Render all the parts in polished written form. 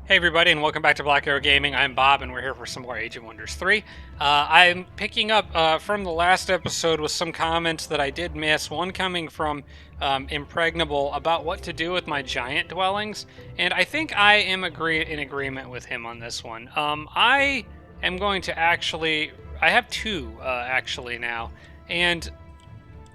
Hey everybody, and welcome back to Black Arrow Gaming. I'm Bob, and we're here for some more Age of Wonders 3. I'm picking up from the last episode with some comments that I did miss. One coming from Impregnable about what to do with my giant dwellings, and I think I am in agreement with him on this one. I am going to I have two actually now, and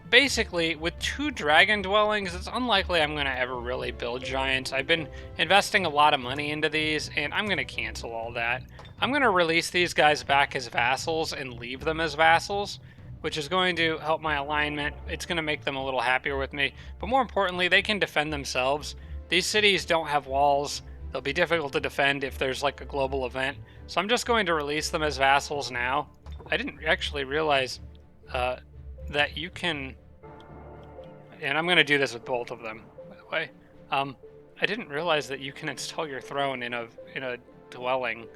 basically, with two dragon dwellings, it's unlikely I'm going to ever really build giants. I've been investing a lot of money into these, and I'm going to cancel all that. I'm going to release these guys back as vassals and leave them as vassals, which is going to help my alignment. It's going to make them a little happier with me. But more importantly, they can defend themselves. These cities don't have walls. They'll be difficult to defend if there's like a global event. So I'm just going to release them as vassals now. I didn't actually realize that you can, and I'm going to do this with both of them, by the way. I didn't realize that you can install your throne in a dwelling.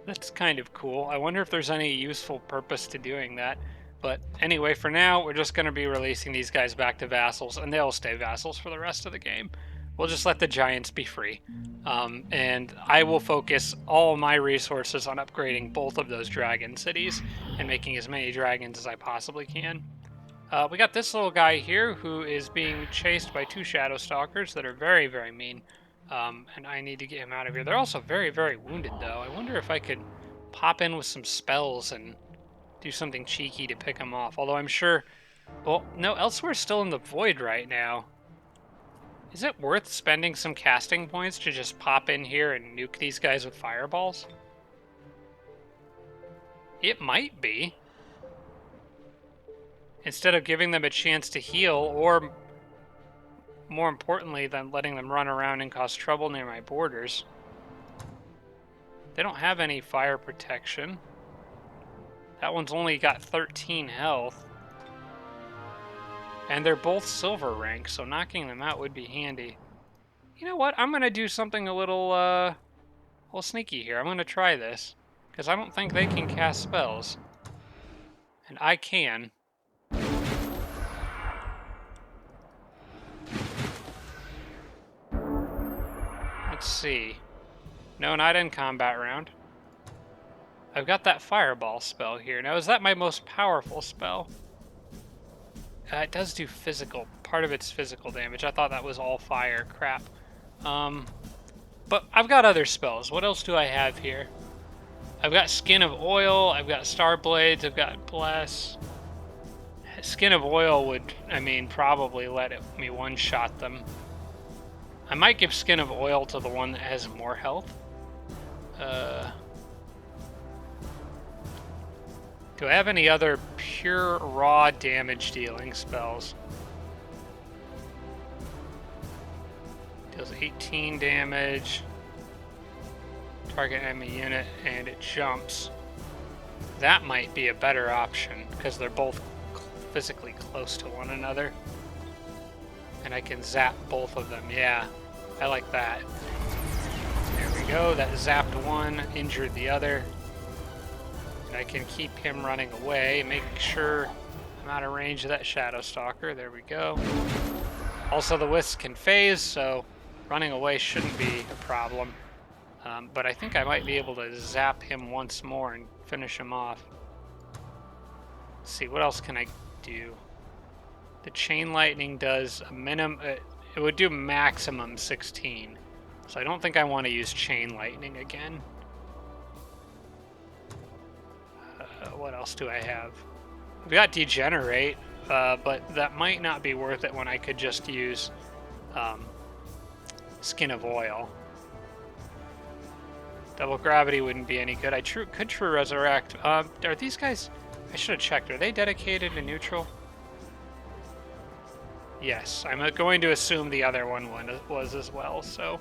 That's kind of cool. I wonder if there's any useful purpose to doing that. But anyway, for now, we're just going to be releasing these guys back to vassals, and they'll stay vassals for the rest of the game. We'll just let the giants be free. And I will focus all my resources on upgrading both of those dragon cities and making as many dragons as I possibly can. We got this little guy here who is being chased by two shadow stalkers that are very, very mean. And I need to get him out of here. They're also very, very wounded, though. I wonder if I could pop in with some spells and do something cheeky to pick them off. Although I'm sure... Well, no, Elsewhere's still in the void right now. Is it worth spending some casting points to just pop in here and nuke these guys with fireballs? It might be. Instead of giving them a chance to heal, or more importantly than letting them run around and cause trouble near my borders. They don't have any fire protection. That one's only got 13 health. And they're both silver rank, so knocking them out would be handy. You know what? I'm going to do something a little sneaky here. I'm going to try this, because I don't think they can cast spells. And I can. Let's see. No, not in combat round. I've got that fireball spell here. Now, is that my most powerful spell? It does do physical. Part of it's physical damage. I thought that was all fire. Crap. But I've got other spells. What else do I have here? I've got Skin of Oil. I've got Star Blades. I've got Bless. Skin of Oil would, probably let me one-shot them. I might give Skin of Oil to the one that has more health. Do I have any other pure raw damage dealing spells? Deals 18 damage. Target enemy unit, and it jumps. That might be a better option, because they're both physically close to one another. And I can zap both of them. Yeah, I like that. There we go. That zapped one, injured the other. And I can keep him running away, make sure I'm out of range of that Shadow Stalker. There we go. Also, the Wisp can phase, so running away shouldn't be a problem. But I think I might be able to zap him once more and finish him off. Let's see, what else can I do? The Chain Lightning does a minimum... it would do maximum 16. So I don't think I want to use Chain Lightning again. What else do I have? I've got Degenerate, but that might not be worth it when I could just use Skin of Oil. Double Gravity wouldn't be any good. I could True Resurrect. Are these guys... I should have checked. Are they dedicated to neutral? Yes, I'm going to assume the other one was as well, so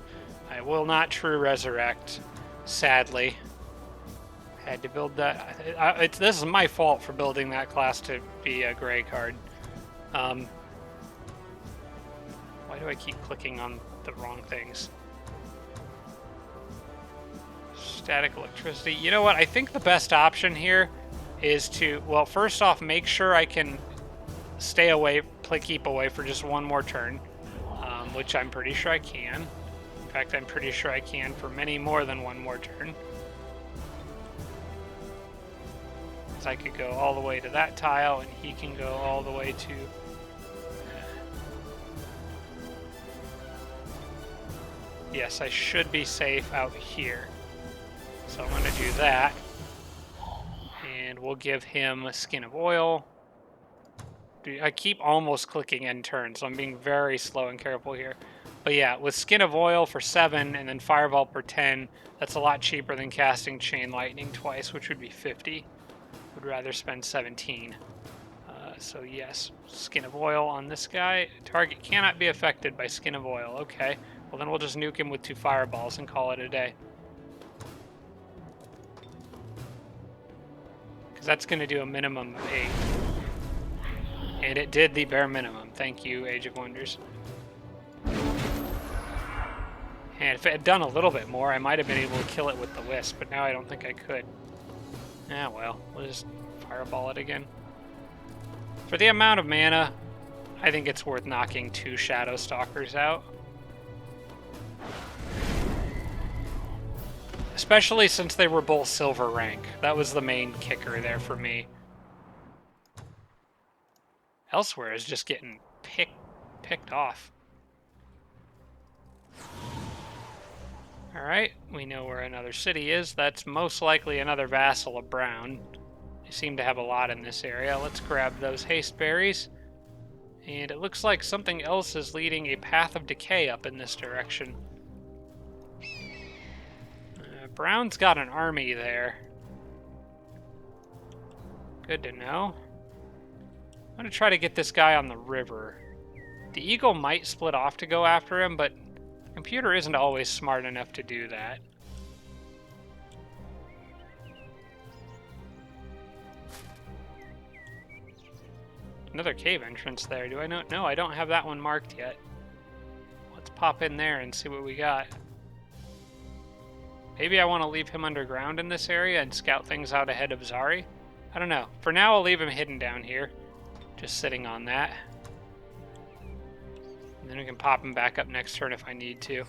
I will not True Resurrect, sadly. Had to build that. This is my fault for building that class to be a gray card. Why do I keep clicking on the wrong things? Static electricity. You know what? I think the best option here is to, well, first off, make sure I can stay away, keep away for just one more turn, which I'm pretty sure I can. In fact, I'm pretty sure I can for many more than one more turn. So I could go all the way to that tile, and he can go all the way to... Yes, I should be safe out here. So I'm going to do that. And we'll give him a skin of oil. I keep almost clicking end turn, so I'm being very slow and careful here. But yeah, with Skin of Oil for 7 and then Fireball for 10, that's a lot cheaper than casting Chain Lightning twice, which would be 50. Would rather spend 17. So yes, Skin of Oil on this guy. Target cannot be affected by Skin of Oil. Okay, well then we'll just nuke him with 2 Fireballs and call it a day. Because that's going to do a minimum of 8. And it did the bare minimum. Thank you, Age of Wonders. And if it had done a little bit more, I might have been able to kill it with the Wisp, but now I don't think I could. Ah, well, we'll just Fireball it again. For the amount of mana, I think it's worth knocking 2 Shadow Stalkers out. Especially since they were both silver rank. That was the main kicker there for me. Elsewhere is just getting picked off. Alright, we know where another city is. That's most likely another vassal of Brown. They seem to have a lot in this area. Let's grab those haste berries. And it looks like something else is leading a path of decay up in this direction. Brown's got an army there. Good to know. I'm going to try to get this guy on the river. The eagle might split off to go after him, but the computer isn't always smart enough to do that. Another cave entrance there. Do I know? No, I don't have that one marked yet. Let's pop in there and see what we got. Maybe I want to leave him underground in this area and scout things out ahead of Zari. I don't know. For now, I'll leave him hidden down here. Just sitting on that. And then we can pop him back up next turn if I need to.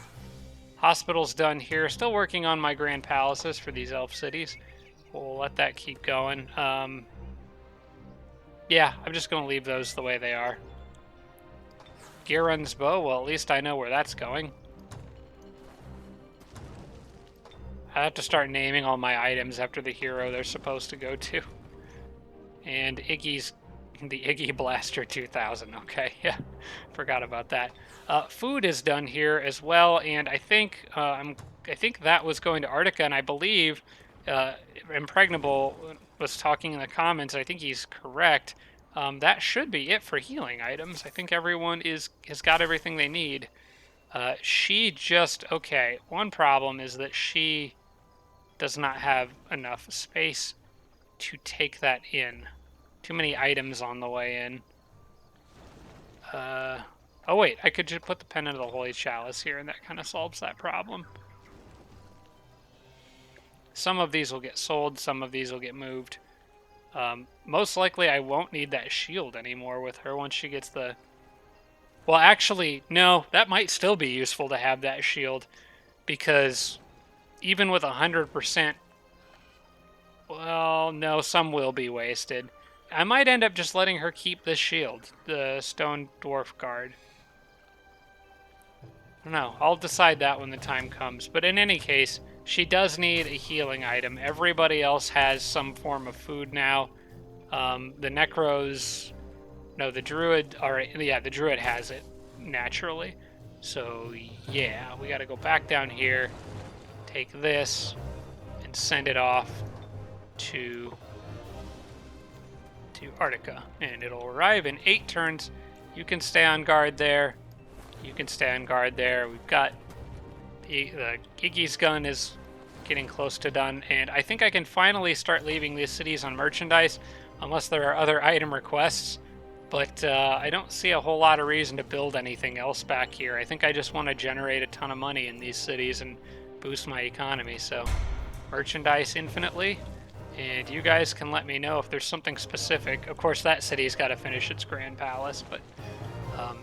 Hospital's done here. Still working on my grand palaces for these elf cities. We'll let that keep going. Yeah, I'm just going to leave those the way they are. Girun's bow, well, at least I know where that's going. I have to start naming all my items after the hero they're supposed to go to. And Iggy's the Iggy Blaster 2000. Okay, yeah, forgot about that. Food is done here as well, and I think that was going to Arctica, and I believe Impregnable was talking in the comments. I think he's correct. That should be it for healing items. I think everyone has got everything they need. She just okay. One problem is that she does not have enough space to take that in. Too many items on the way in. Oh wait, I could just put the Pendant of the Holy Chalice here, and that kind of solves that problem. Some of these will get sold, some of these will get moved. Most likely I won't need that shield anymore with her once she gets the... Well, actually, no, that might still be useful to have that shield, because even with 100%, well, no, some will be wasted. I might end up just letting her keep this shield, the Stone Dwarf Guard. I don't know. I'll decide that when the time comes. But in any case, she does need a healing item. Everybody else has some form of food now. The Necros... No, the Druid... Alright, yeah, the Druid has it naturally. So, yeah, we gotta go back down here, take this, and send it off to Arctica, and it'll arrive in 8 turns. You can stay on guard there. You can stay on guard there. We've got the Iggy's gun is getting close to done, and I think I can finally start leaving these cities on merchandise, unless there are other item requests. But I don't see a whole lot of reason to build anything else back here. I think I just want to generate a ton of money in these cities and boost my economy. So merchandise infinitely. And you guys can let me know if there's something specific. Of course, that city's got to finish its Grand Palace, but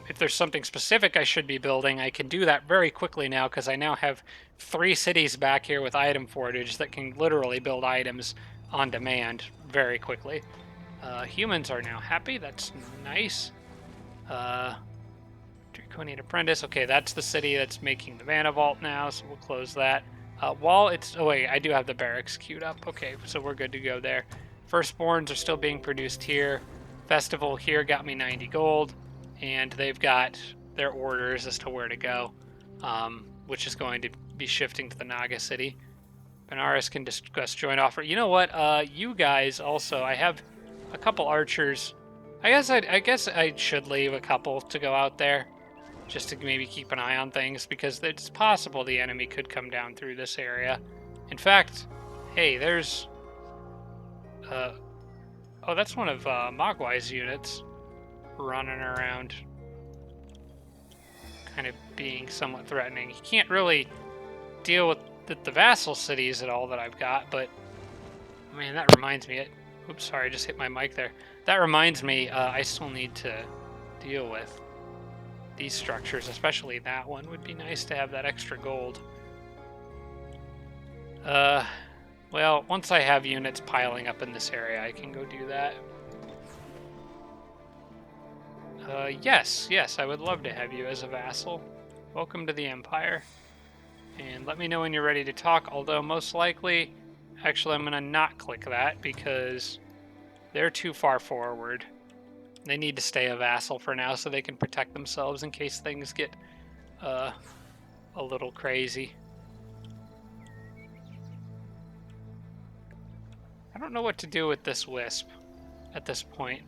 If there's something specific I should be building, I can do that very quickly now because I now have 3 cities back here with item fortage that can literally build items on demand very quickly. Humans are now happy. That's nice. Draconian Apprentice. Okay, that's the city that's making the Mana Vault now, so we'll close that. While it's... Oh, wait, I do have the barracks queued up. Okay, so we're good to go there. Firstborns are still being produced here. Festival here got me 90 gold, and they've got their orders as to where to go, which is going to be shifting to the Naga City. Benares can discuss joint offer. You know what? You guys also... I have a couple archers. I guess I should leave a couple to go out there, just to maybe keep an eye on things, because it's possible the enemy could come down through this area. In fact, hey, there's... oh, that's one of Mogwai's units running around, kind of being somewhat threatening. He can't really deal with the vassal cities at all that I've got, but... Man, that reminds me... Oops, sorry, I just hit my mic there. That reminds me, I still need to deal with these structures, especially that one. Would be nice to have that extra gold. Well, once I have units piling up in this area, I can go do that. Yes, I would love to have you as a vassal. Welcome to the Empire. And let me know when you're ready to talk, although most likely... Actually, I'm going to not click that because they're too far forward. They need to stay a vassal for now so they can protect themselves in case things get a little crazy. I don't know what to do with this wisp at this point.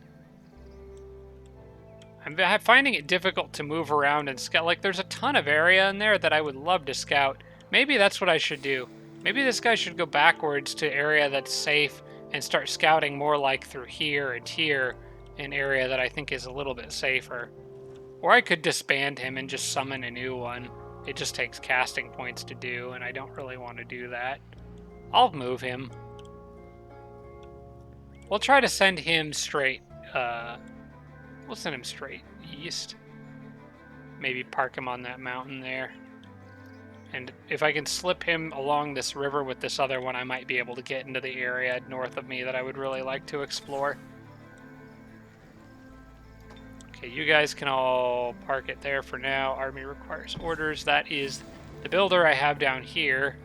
I'm finding it difficult to move around and scout. Like, there's a ton of area in there that I would love to scout. Maybe that's what I should do. Maybe this guy should go backwards to area that's safe and start scouting more like through here and here, an area that I think is a little bit safer. Or I could disband him and just summon a new one. It just takes casting points to do, and I don't really want to do that. I'll move him. We'll try to send him straight, we'll send him straight east. Maybe park him on that mountain there. And if I can slip him along this river with this other one, I might be able to get into the area north of me that I would really like to explore. Okay, you guys can all park it there for now. Army requires orders. That is the builder I have down here.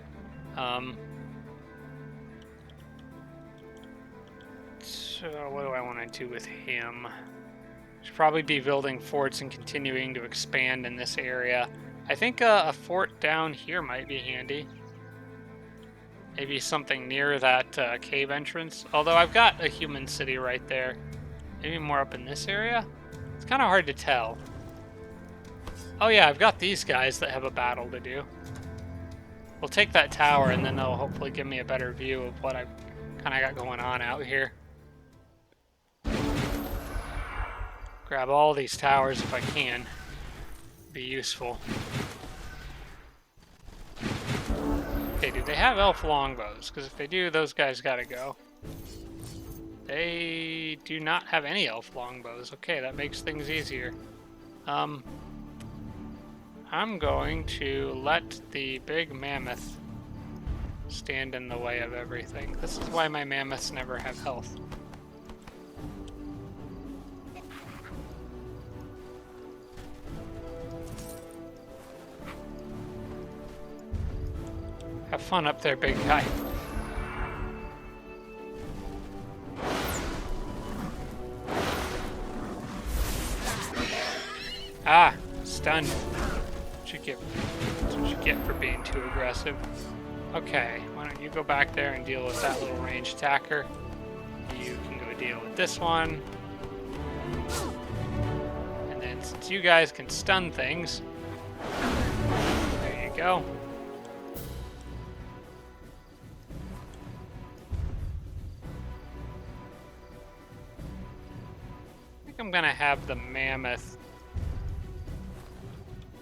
So what do I want to do with him? Should probably be building forts and continuing to expand in this area. I think a fort down here might be handy. Maybe something near that cave entrance. Although I've got a human city right there. Maybe more up in this area? It's kind of hard to tell. Oh yeah, I've got these guys that have a battle to do. We'll take that tower and then they'll hopefully give me a better view of what I've kind of got going on out here. Grab all these towers if I can. Be useful. Okay, do they have elf longbows? Because if they do, those guys gotta go. They do not have any elf longbows. Okay, that makes things easier. I'm going to let the big mammoth stand in the way of everything. This is why my mammoths never have health. Have fun up there, big guy. Ah, stunned. That's what you get for being too aggressive. Okay, why don't you go back there and deal with that little ranged attacker. You can go deal with this one. And then since you guys can stun things, there you go. I'm gonna have the mammoth.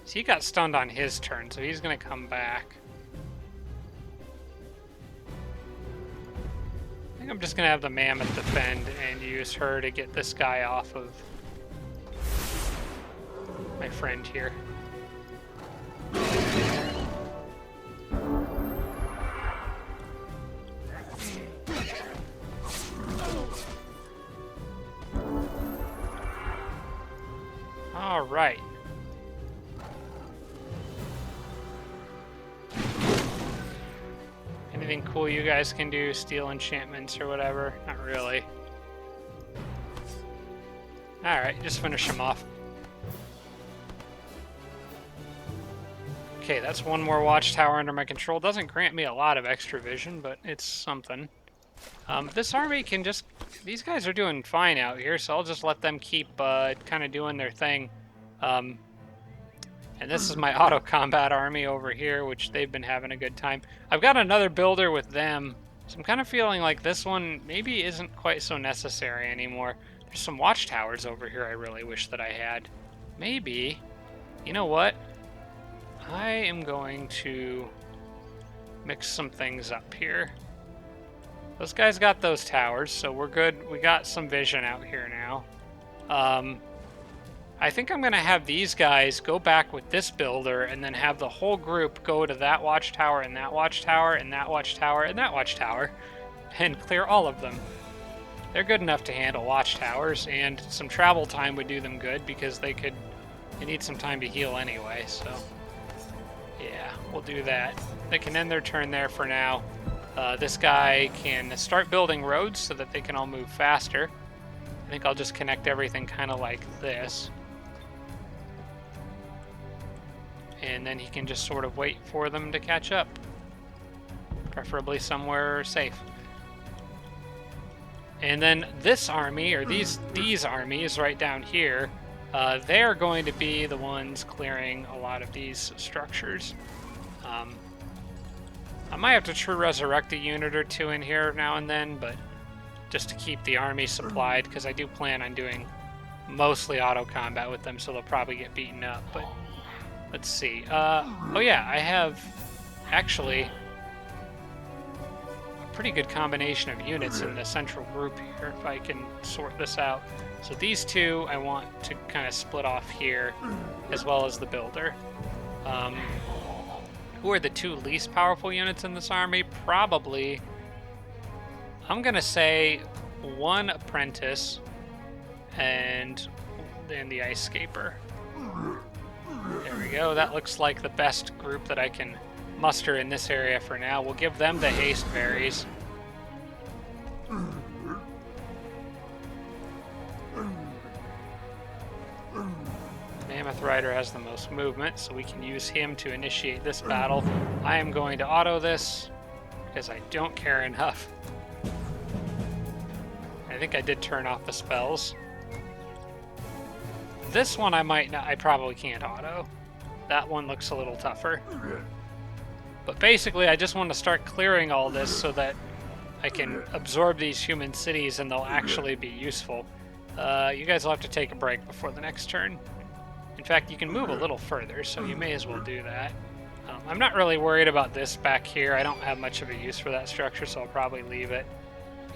So he got stunned on his turn, so he's gonna come back. I think I'm just gonna have the mammoth defend and use her to get this guy off of my friend here. All right. Anything cool you guys can do? Steal enchantments or whatever? Not really. Alright, just finish him off. Okay, that's one more watchtower under my control. Doesn't grant me a lot of extra vision, but it's something. This army can just... These guys are doing fine out here, so I'll just let them keep kind of doing their thing. And this is my auto-combat army over here, which they've been having a good time. I've got another builder with them, so I'm kind of feeling like this one maybe isn't quite so necessary anymore. There's some watchtowers over here I really wish that I had. Maybe, you know what? I am going to mix some things up here. Those guys got those towers, so we're good. We got some vision out here now. I think I'm going to have these guys go back with this builder and then have the whole group go to that watchtower and that watchtower and that watchtower and that watchtower and clear all of them. They're good enough to handle watchtowers, and some travel time would do them good because they need some time to heal anyway, so yeah, we'll do that. They can end their turn there for now. This guy can start building roads so that they can all move faster. I think I'll just connect everything kind of like this. And then he can just sort of wait for them to catch up. Preferably somewhere safe. And then this army, or these armies right down here, they're going to be the ones clearing a lot of these structures. I might have to true resurrect a unit or two in here now and then, but just to keep the army supplied, because I do plan on doing mostly auto combat with them, so they'll probably get beaten up. But let's see. Oh yeah, I have actually a pretty good combination of units in the central group here, if I can sort this out. So these two I want to kind of split off here, as well as the builder. Who are the two least powerful units in this army? Probably, I'm gonna say one apprentice and then the ice scaper. There we go. That looks like the best group that I can muster in this area for now. We'll give them the haste berries. Mammoth Rider has the most movement, so we can use him to initiate this battle. I am going to auto this because I don't care enough. I think I did turn off the spells. This one I probably can't auto. That one looks a little tougher. But basically, I just want to start clearing all this so that I can absorb these human cities and they'll actually be useful. You guys will have to take a break before the next turn. In fact, you can move a little further, so you may as well do that. I'm not really worried about this back here. I don't have much of a use for that structure, so I'll probably leave it.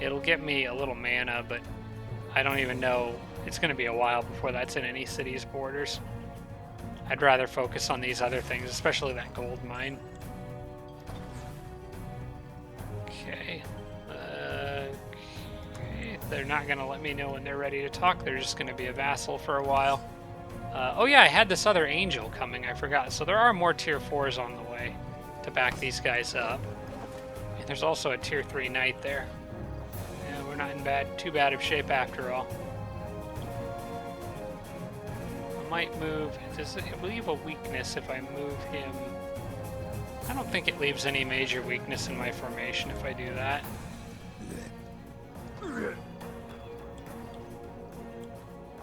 It'll get me a little mana, but I don't even know. It's going to be a while before that's in any city's borders. I'd rather focus on these other things, especially that gold mine. Okay. Okay. They're not going to let me know when they're ready to talk. They're just going to be a vassal for a while. Oh yeah, I had this other angel coming, I forgot. So there are more tier 4s on the way to back these guys up. And there's also a tier 3 knight there. Yeah, we're not in too bad of shape after all. I might move. Does it leave a weakness if I move him? I don't think it leaves any major weakness in my formation if I do that.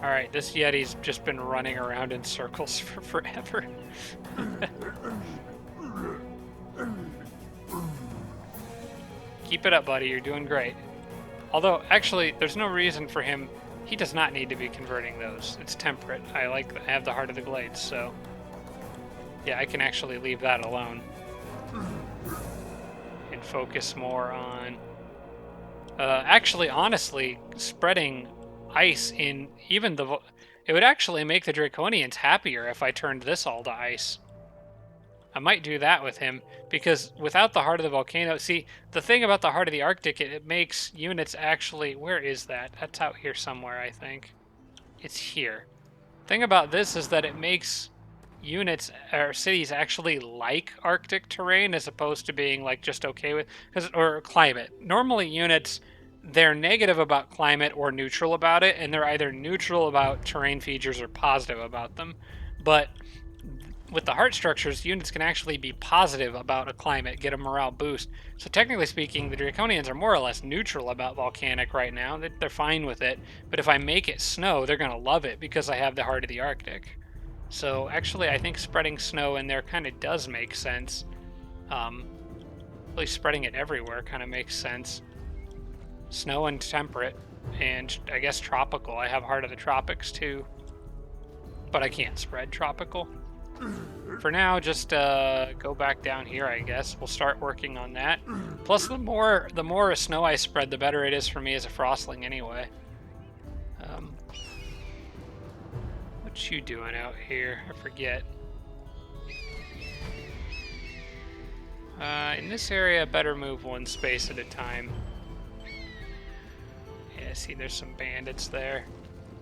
Alright, this Yeti's just been running around in circles for forever. Keep it up, buddy. You're doing great. Although, actually, there's no reason for him. He does not need to be converting those. It's temperate. I have the Heart of the Glades, so yeah, I can actually leave that alone and focus more on actually, honestly, spreading ice in even It would actually make the Draconians happier if I turned this all to ice. I might do that with him, because without the Heart of the Volcano... See, the thing about the Heart of the Arctic, it makes units actually... Where is that? That's out here somewhere, I think. It's here. Thing about this is that it makes units or cities actually like Arctic terrain as opposed to being like just okay with... or climate. Normally units, they're negative about climate or neutral about it, and they're either neutral about terrain features or positive about them. But with the heart structures, units can actually be positive about a climate, get a morale boost. So technically speaking, the Draconians are more or less neutral about volcanic right now. They're fine with it. But if I make it snow, they're going to love it because I have the Heart of the Arctic. So actually, I think spreading snow in there kind of does make sense. Really spreading it everywhere kind of makes sense. Snow and temperate, and I guess tropical. I have Heart of the Tropics too. But I can't spread tropical. For now, just go back down here, I guess. We'll start working on that. Plus, the more snow I spread, the better it is for me as a frostling anyway. What you doing out here? I forget. In this area, better move one space at a time. Yeah, see, there's some bandits there.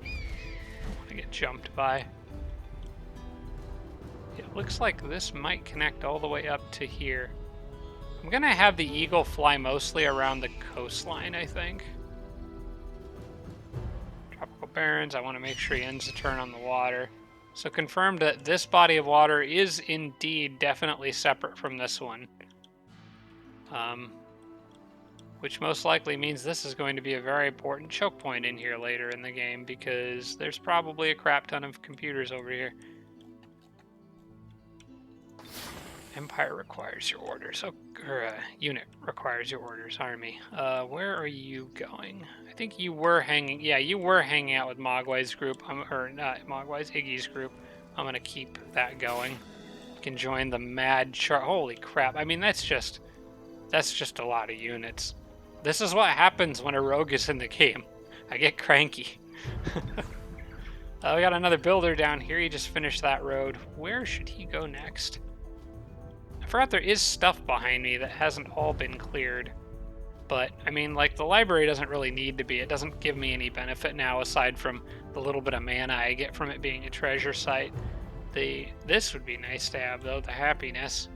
I get jumped by. It looks like this might connect all the way up to here. I'm gonna have the Eagle fly mostly around the coastline, I think. Tropical Barrens, I want to make sure he ends the turn on the water. So confirmed that this body of water is indeed definitely separate from this one. Which most likely means this is going to be a very important choke point in here later in the game, because there's probably a crap ton of computers over here. Empire requires your orders. Unit requires your orders. Army. Where are you going? I think you were hanging... Yeah, you were hanging out with Mogwai's group. Or not Mogwai's, Iggy's group. I'm going to keep that going. You can join the Mad Char... Holy crap. I mean, that's just a lot of units. This is what happens when a rogue is in the game. I get cranky. We got another builder down here. He just finished that road. Where should he go next? I forgot there is stuff behind me that hasn't all been cleared. But, I mean, like, the library doesn't really need to be. It doesn't give me any benefit now, aside from the little bit of mana I get from it being a treasure site. This would be nice to have, though, the happiness.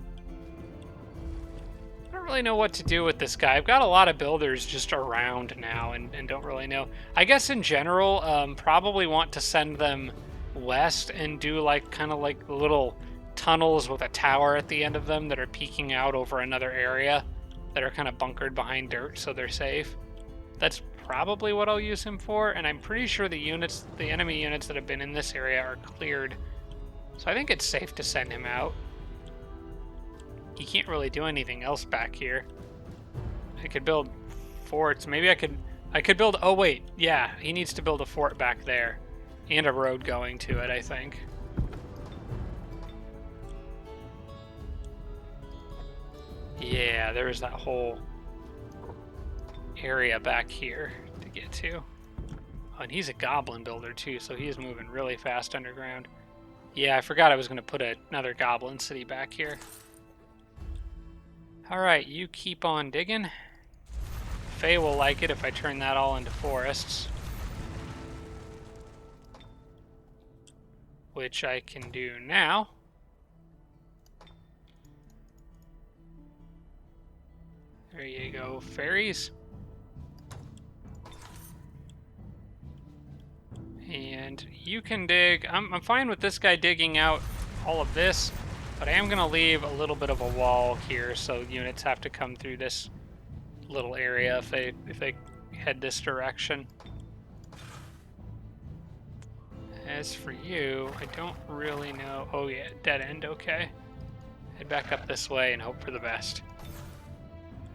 I don't really know what to do with this guy. I've got a lot of builders just around now and don't really know. I guess in general, probably want to send them west and do, like, kind of like little tunnels with a tower at the end of them that are peeking out over another area that are kind of bunkered behind dirt so they're safe. That's probably what I'll use him for, and I'm pretty sure the enemy units that have been in this area are cleared. So I think it's safe to send him out. He can't really do anything else back here. I could build forts. Maybe I could build... Oh, wait. Yeah, he needs to build a fort back there. And a road going to it, I think. Yeah, there's that whole area back here to get to. Oh, and he's a goblin builder too, so he's moving really fast underground. Yeah, I forgot I was going to put another goblin city back here. Alright, you keep on digging. Faye will like it if I turn that all into forests. Which I can do now. There you go, fairies. And you can dig. I'm fine with this guy digging out all of this, but I am going to leave a little bit of a wall here so units have to come through this little area if they head this direction. As for you, I don't really know. Oh yeah, dead end, okay. Head back up this way and hope for the best.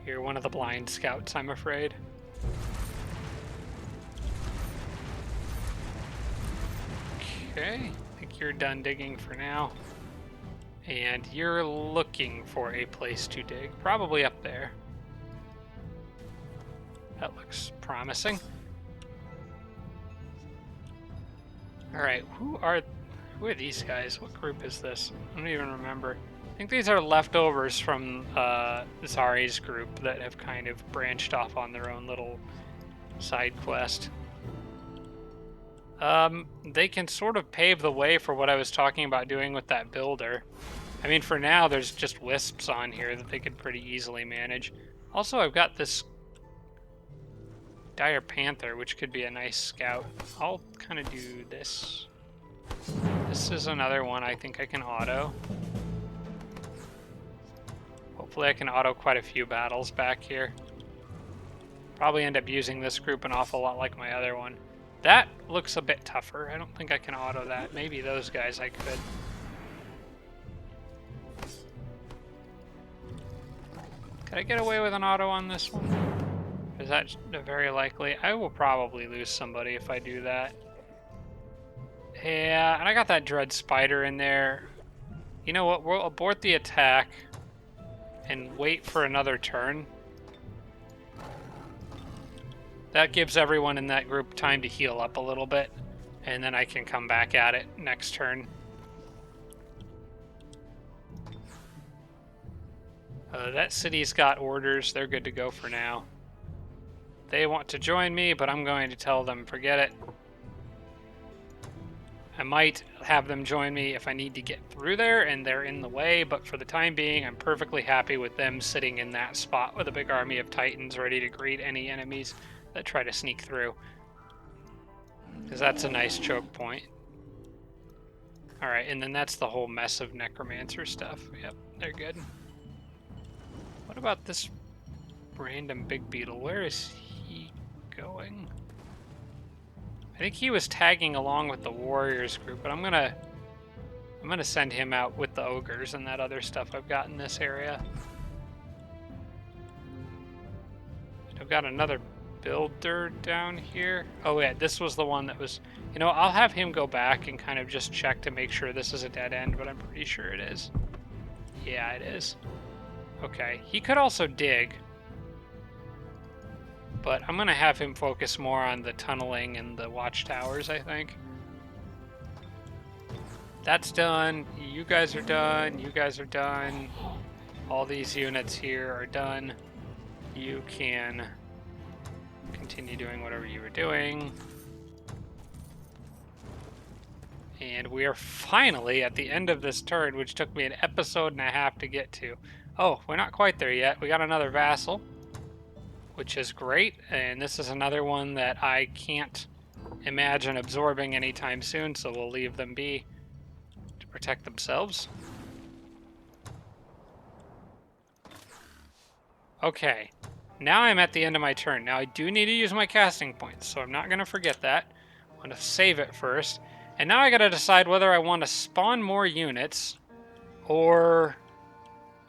You're one of the blind scouts, I'm afraid. Okay, I think you're done digging for now. And you're looking for a place to dig, probably up there. That looks promising. Alright, who are these guys? What group is this? I don't even remember. I think these are leftovers from Zari's group that have kind of branched off on their own little side quest. They can sort of pave the way for what I was talking about doing with that builder. I mean, for now, there's just wisps on here that they could pretty easily manage. Also, I've got this Dire Panther, which could be a nice scout. I'll kind of do this. This is another one I think I can auto. Hopefully I can auto quite a few battles back here. Probably end up using this group an awful lot like my other one. That looks a bit tougher. I don't think I can auto that. Maybe those guys I could. Could I get away with an auto on this one? Is that very likely? I will probably lose somebody if I do that. Yeah, and I got that Dread Spider in there. You know what? We'll abort the attack and wait for another turn. That gives everyone in that group time to heal up a little bit, and then I can come back at it next turn. That city's got orders. They're good to go for now. They want to join me, but I'm going to tell them forget it. I might have them join me if I need to get through there and they're in the way, but for the time being, I'm perfectly happy with them sitting in that spot with a big army of Titans ready to greet any enemies that try to sneak through. Because that's a nice choke point. Alright, and then that's the whole mess of Necromancer stuff. Yep, they're good. What about this random big beetle? Where is he going? I think he was tagging along with the warriors group, but I'm gonna send him out with the ogres and that other stuff I've got in this area. I've got another builder down here. Oh yeah, this was the one that was, you know, I'll have him go back and kind of just check to make sure this is a dead end, but I'm pretty sure it is. Yeah, it is. Okay, he could also dig, but I'm gonna have him focus more on the tunneling and the watchtowers, I think. That's done. You guys are done. You guys are done. All these units here are done. You can continue doing whatever you were doing. And we are finally at the end of this turn, which took me an episode and a half to get to. Oh, we're not quite there yet. We got another vassal, which is great. And this is another one that I can't imagine absorbing anytime soon, so we'll leave them be to protect themselves. Okay, now I'm at the end of my turn. Now I do need to use my casting points, so I'm not going to forget that. I'm going to save it first. And now I got to decide whether I want to spawn more units or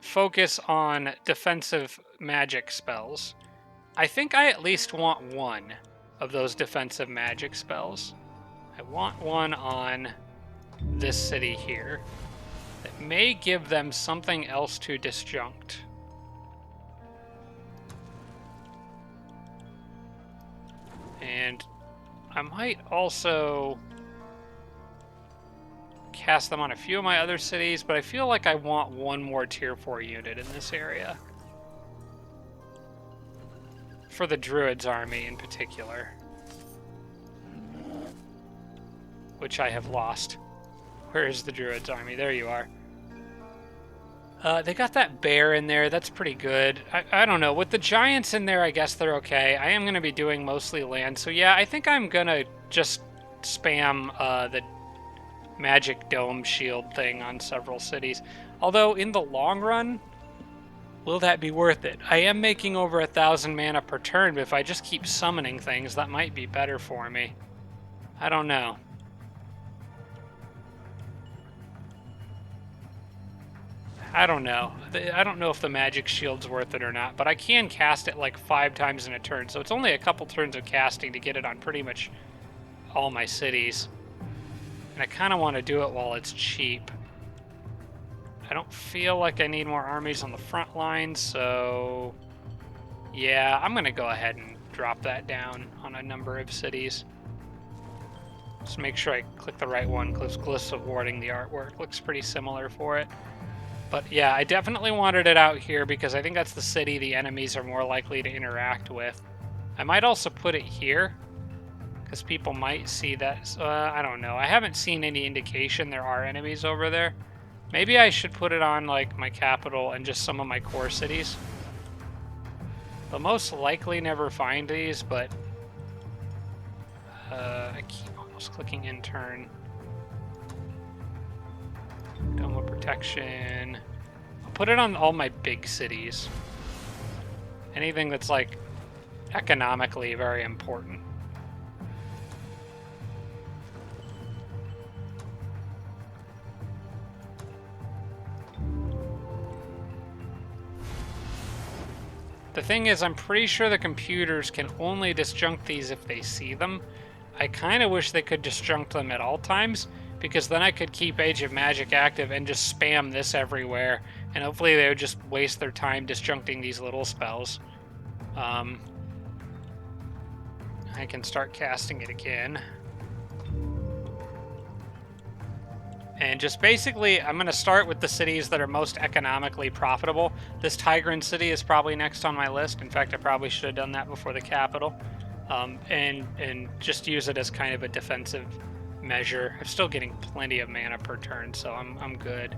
focus on defensive magic spells. I think I at least want one of those defensive magic spells. I want one on this city here that may give them something else to disjunct. And I might also cast them on a few of my other cities, but I feel like I want one more tier 4 unit in this area. For the Druids army in particular. Which I have lost. Where is the Druids army? There you are. They got that bear in there. That's pretty good. I don't know. With the giants in there, I guess they're okay. I am going to be doing mostly land. So yeah, I think I'm going to just spam the magic dome shield thing on several cities. Although, in the long run, will that be worth it? I am making over 1,000 mana per turn, but if I just keep summoning things, that might be better for me. I don't know. I don't know. I don't know if the magic shield's worth it or not, but I can cast it like 5 times in a turn, so it's only a couple turns of casting to get it on pretty much all my cities. And I kind of want to do it while it's cheap. I don't feel like I need more armies on the front lines, so yeah, I'm going to go ahead and drop that down on a number of cities. Just make sure I click the right one, because Glyphs of Warding the artwork looks pretty similar for it. But yeah, I definitely wanted it out here because I think that's the city the enemies are more likely to interact with. I might also put it here, because people might see that. I don't know. I haven't seen any indication there are enemies over there. Maybe I should put it on like my capital and just some of my core cities. They'll most likely never find these, but I keep almost clicking in turn. Dome of Protection. I'll put it on all my big cities. Anything that's like economically very important. The thing is, I'm pretty sure the computers can only disjunct these if they see them. I kind of wish they could disjunct them at all times, because then I could keep Age of Magic active and just spam this everywhere, and hopefully they would just waste their time disjuncting these little spells. I can start casting it again. And just basically, I'm going to start with the cities that are most economically profitable. This Tigran city is probably next on my list. In fact, I probably should have done that before the capital. And just use it as kind of a defensive measure. I'm still getting plenty of mana per turn, so I'm good.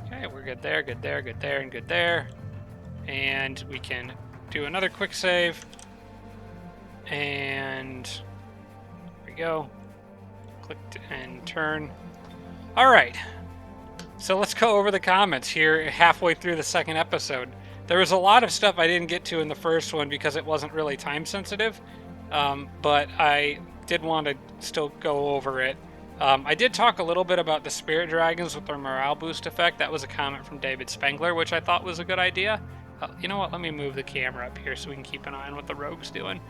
Okay, we're good there, good there, good there, and good there. And we can do another quick save. And there we go. Click and turn. All right. So let's go over the comments here halfway through the second episode. There was a lot of stuff I didn't get to in the first one because it wasn't really time sensitive, but I did want to still go over it. I did talk a little bit about the Spirit Dragons with their morale boost effect. That was a comment from David Spengler, which I thought was a good idea. You know what? Let me move the camera up here so we can keep an eye on what the rogue's doing.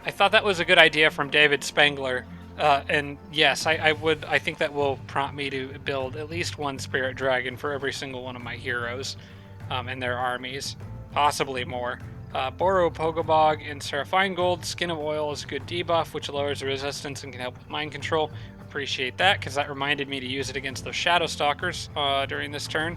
I thought that was a good idea from David Spengler, and yes, I think that will prompt me to build at least one Spirit Dragon for every single one of my heroes, and their armies, possibly more. Boro, Pogobog, and Seraphine Gold. Skin of Oil is a good debuff, which lowers the resistance and can help with mind control. Appreciate that, because that reminded me to use it against those Shadow Stalkers during this turn.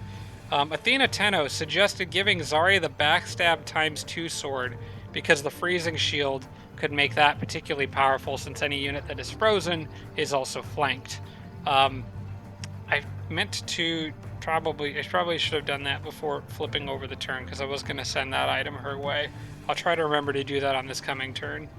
Athena Tenno suggested giving Zari the Backstab ×2 sword, because the Freezing Shield could make that particularly powerful, since any unit that is frozen is also flanked. I meant to I probably should have done that before flipping over the turn, because I was going to send that item her way. I'll try to remember to do that on this coming turn.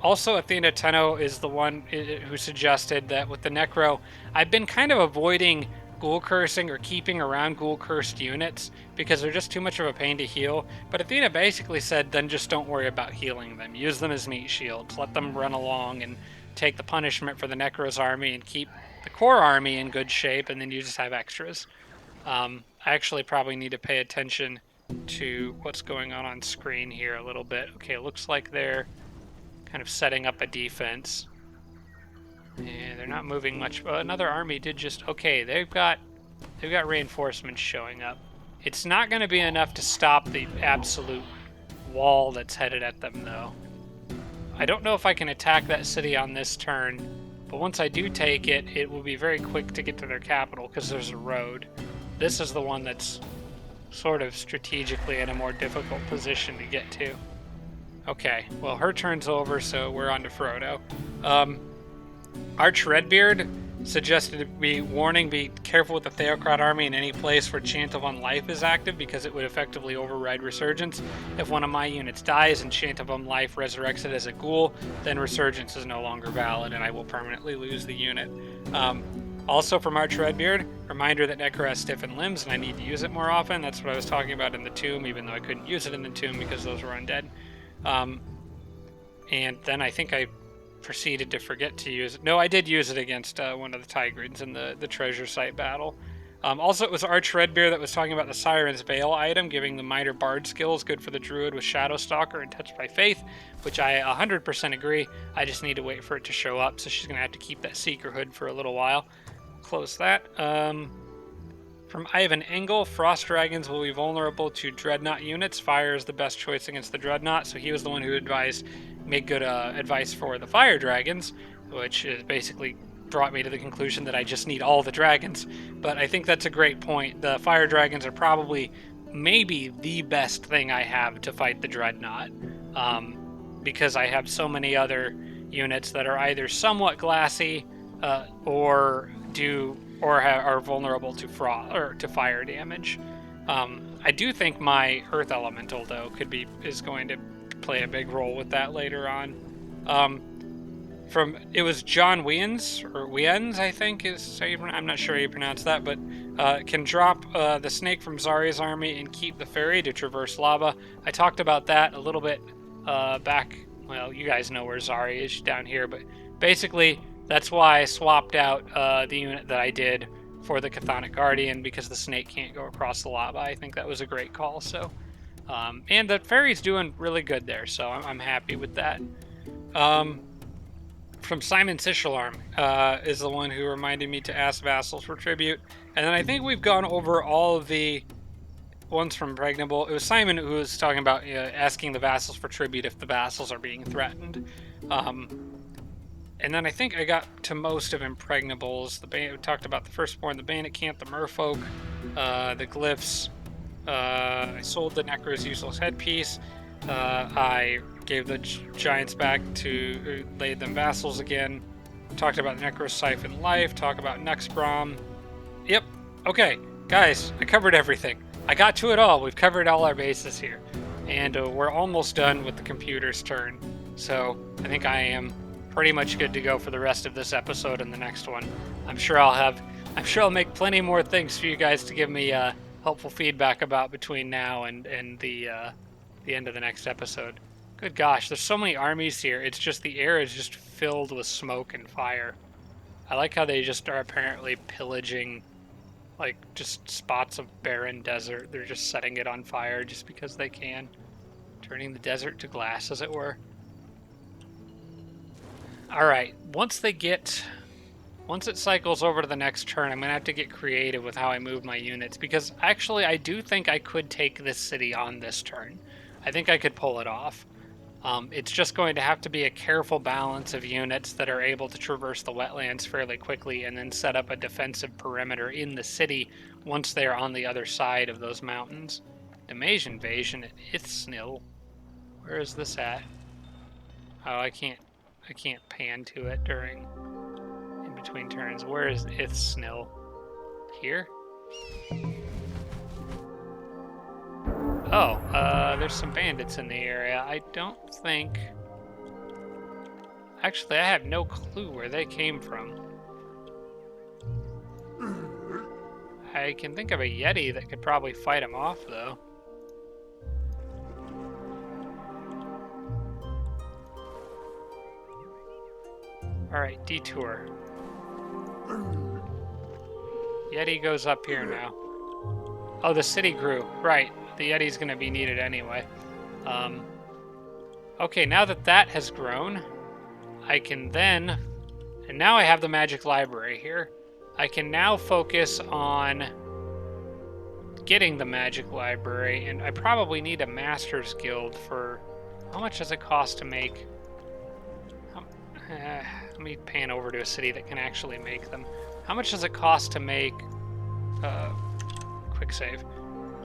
Also, Athena Tenno is the one who suggested that with the Necro, I've been kind of avoiding ghoul cursing or keeping around ghoul cursed units because they're just too much of a pain to heal. But Athena basically said, then just don't worry about healing them. Use them as meat shields. Let them run along and take the punishment for the Necro's army and keep the core army in good shape, and then you just have extras. I actually probably need to pay attention to what's going on screen here a little bit. Okay, it looks like they're kind of setting up a defense. Yeah, they're not moving much. Another army did just... Okay, they've got reinforcements showing up. It's not going to be enough to stop the absolute wall that's headed at them, though. I don't know if I can attack that city on this turn, but once I do take it, it will be very quick to get to their capital because there's a road. This is the one that's sort of strategically in a more difficult position to get to. Okay, well, her turn's over, so we're on to Frodo. Arch Redbeard suggested to be warning, be careful with the Theocrat army in any place where Chant of Unlife is active because it would effectively override Resurgence. If one of my units dies and Chant of Unlife resurrects it as a ghoul, then Resurgence is no longer valid and I will permanently lose the unit. Also from Arch Redbeard, reminder that Necro has stiffened limbs and I need to use it more often. That's what I was talking about in the Tomb, even though I couldn't use it in the Tomb because those were undead. And then I think I proceeded to forget to use it. No, I did use it against one of the Tigrans in the treasure site battle. Also, it was Arch Redbeard that was talking about the Siren's Veil item, giving the minor bard skills, good for the Druid with Shadow Stalker and Touched by Faith, which I 100% agree. I just need to wait for it to show up, so she's going to have to keep that Seeker Hood for a little while. Close that. From Ivan Engel, Frost Dragons will be vulnerable to Dreadnought units. Fire is the best choice against the Dreadnought, so he was the one who made good advice for the Fire Dragons, which is basically brought me to the conclusion that I just need all the dragons. But I think that's a great point. The Fire Dragons are probably maybe the best thing I have to fight the Dreadnought, because I have so many other units that are either somewhat glassy or are vulnerable to frost or to fire damage. I do think my Earth Elemental though is going to play a big role with that later on. It was John Wiens, I think is how I'm not sure how you pronounce that, but can drop the snake from Zarya's army and keep the fairy to traverse lava. I talked about that a little bit back. Well, you guys know where Zarya is, down here, but basically that's why I swapped out the unit that I did for the Chthonic Guardian, because the snake can't go across the lava. I think that was a great call. So, and the fairy's doing really good there, so I'm happy with that. From Simon Sishalarm is the one who reminded me to ask vassals for tribute. And then I think we've gone over all of the ones from Impregnable. It was Simon who was talking about asking the vassals for tribute if the vassals are being threatened. And then I think I got to most of Impregnables. We talked about the Firstborn, the Bandit Camp, the Merfolk, the Glyphs. I sold the Necro's useless headpiece. I gave the Giants back to laid them vassals again. Talked about the Necro's Siphon Life. Talk about Nexbrom. Yep. Okay, guys, I covered everything. I got to it all. We've covered all our bases here. And we're almost done with the computer's turn. So I think I am pretty much good to go for the rest of this episode and the next one. I'm sure I'll make plenty more things for you guys to give me helpful feedback about between now and the end of the next episode. Good gosh, there's so many armies here. It's just the air is just filled with smoke and fire. I like how they just are apparently pillaging like just spots of barren desert. They're just setting it on fire just because they can. Turning the desert to glass, as it were. Alright, once it cycles over to the next turn, I'm going to have to get creative with how I move my units, because actually I do think I could take this city on this turn. I think I could pull it off. It's just going to have to be a careful balance of units that are able to traverse the wetlands fairly quickly and then set up a defensive perimeter in the city once they're on the other side of those mountains. Damage Invasion at Ithsnil. Where is this at? Oh, I can't pan to it in between turns. Where is Ithsnil? Here? Oh, there's some bandits in the area. I don't think... Actually, I have no clue where they came from. I can think of a Yeti that could probably fight them off, though. Alright, detour. Yeti goes up here now. Oh, the city grew. Right. The Yeti's going to be needed anyway. Okay, now that has grown, I can then... And now I have the magic library here. I can now focus on getting the magic library, and I probably need a master's guild for... How much does it cost to make... let me pan over to a city that can actually make them. How much does it cost to make... quick save.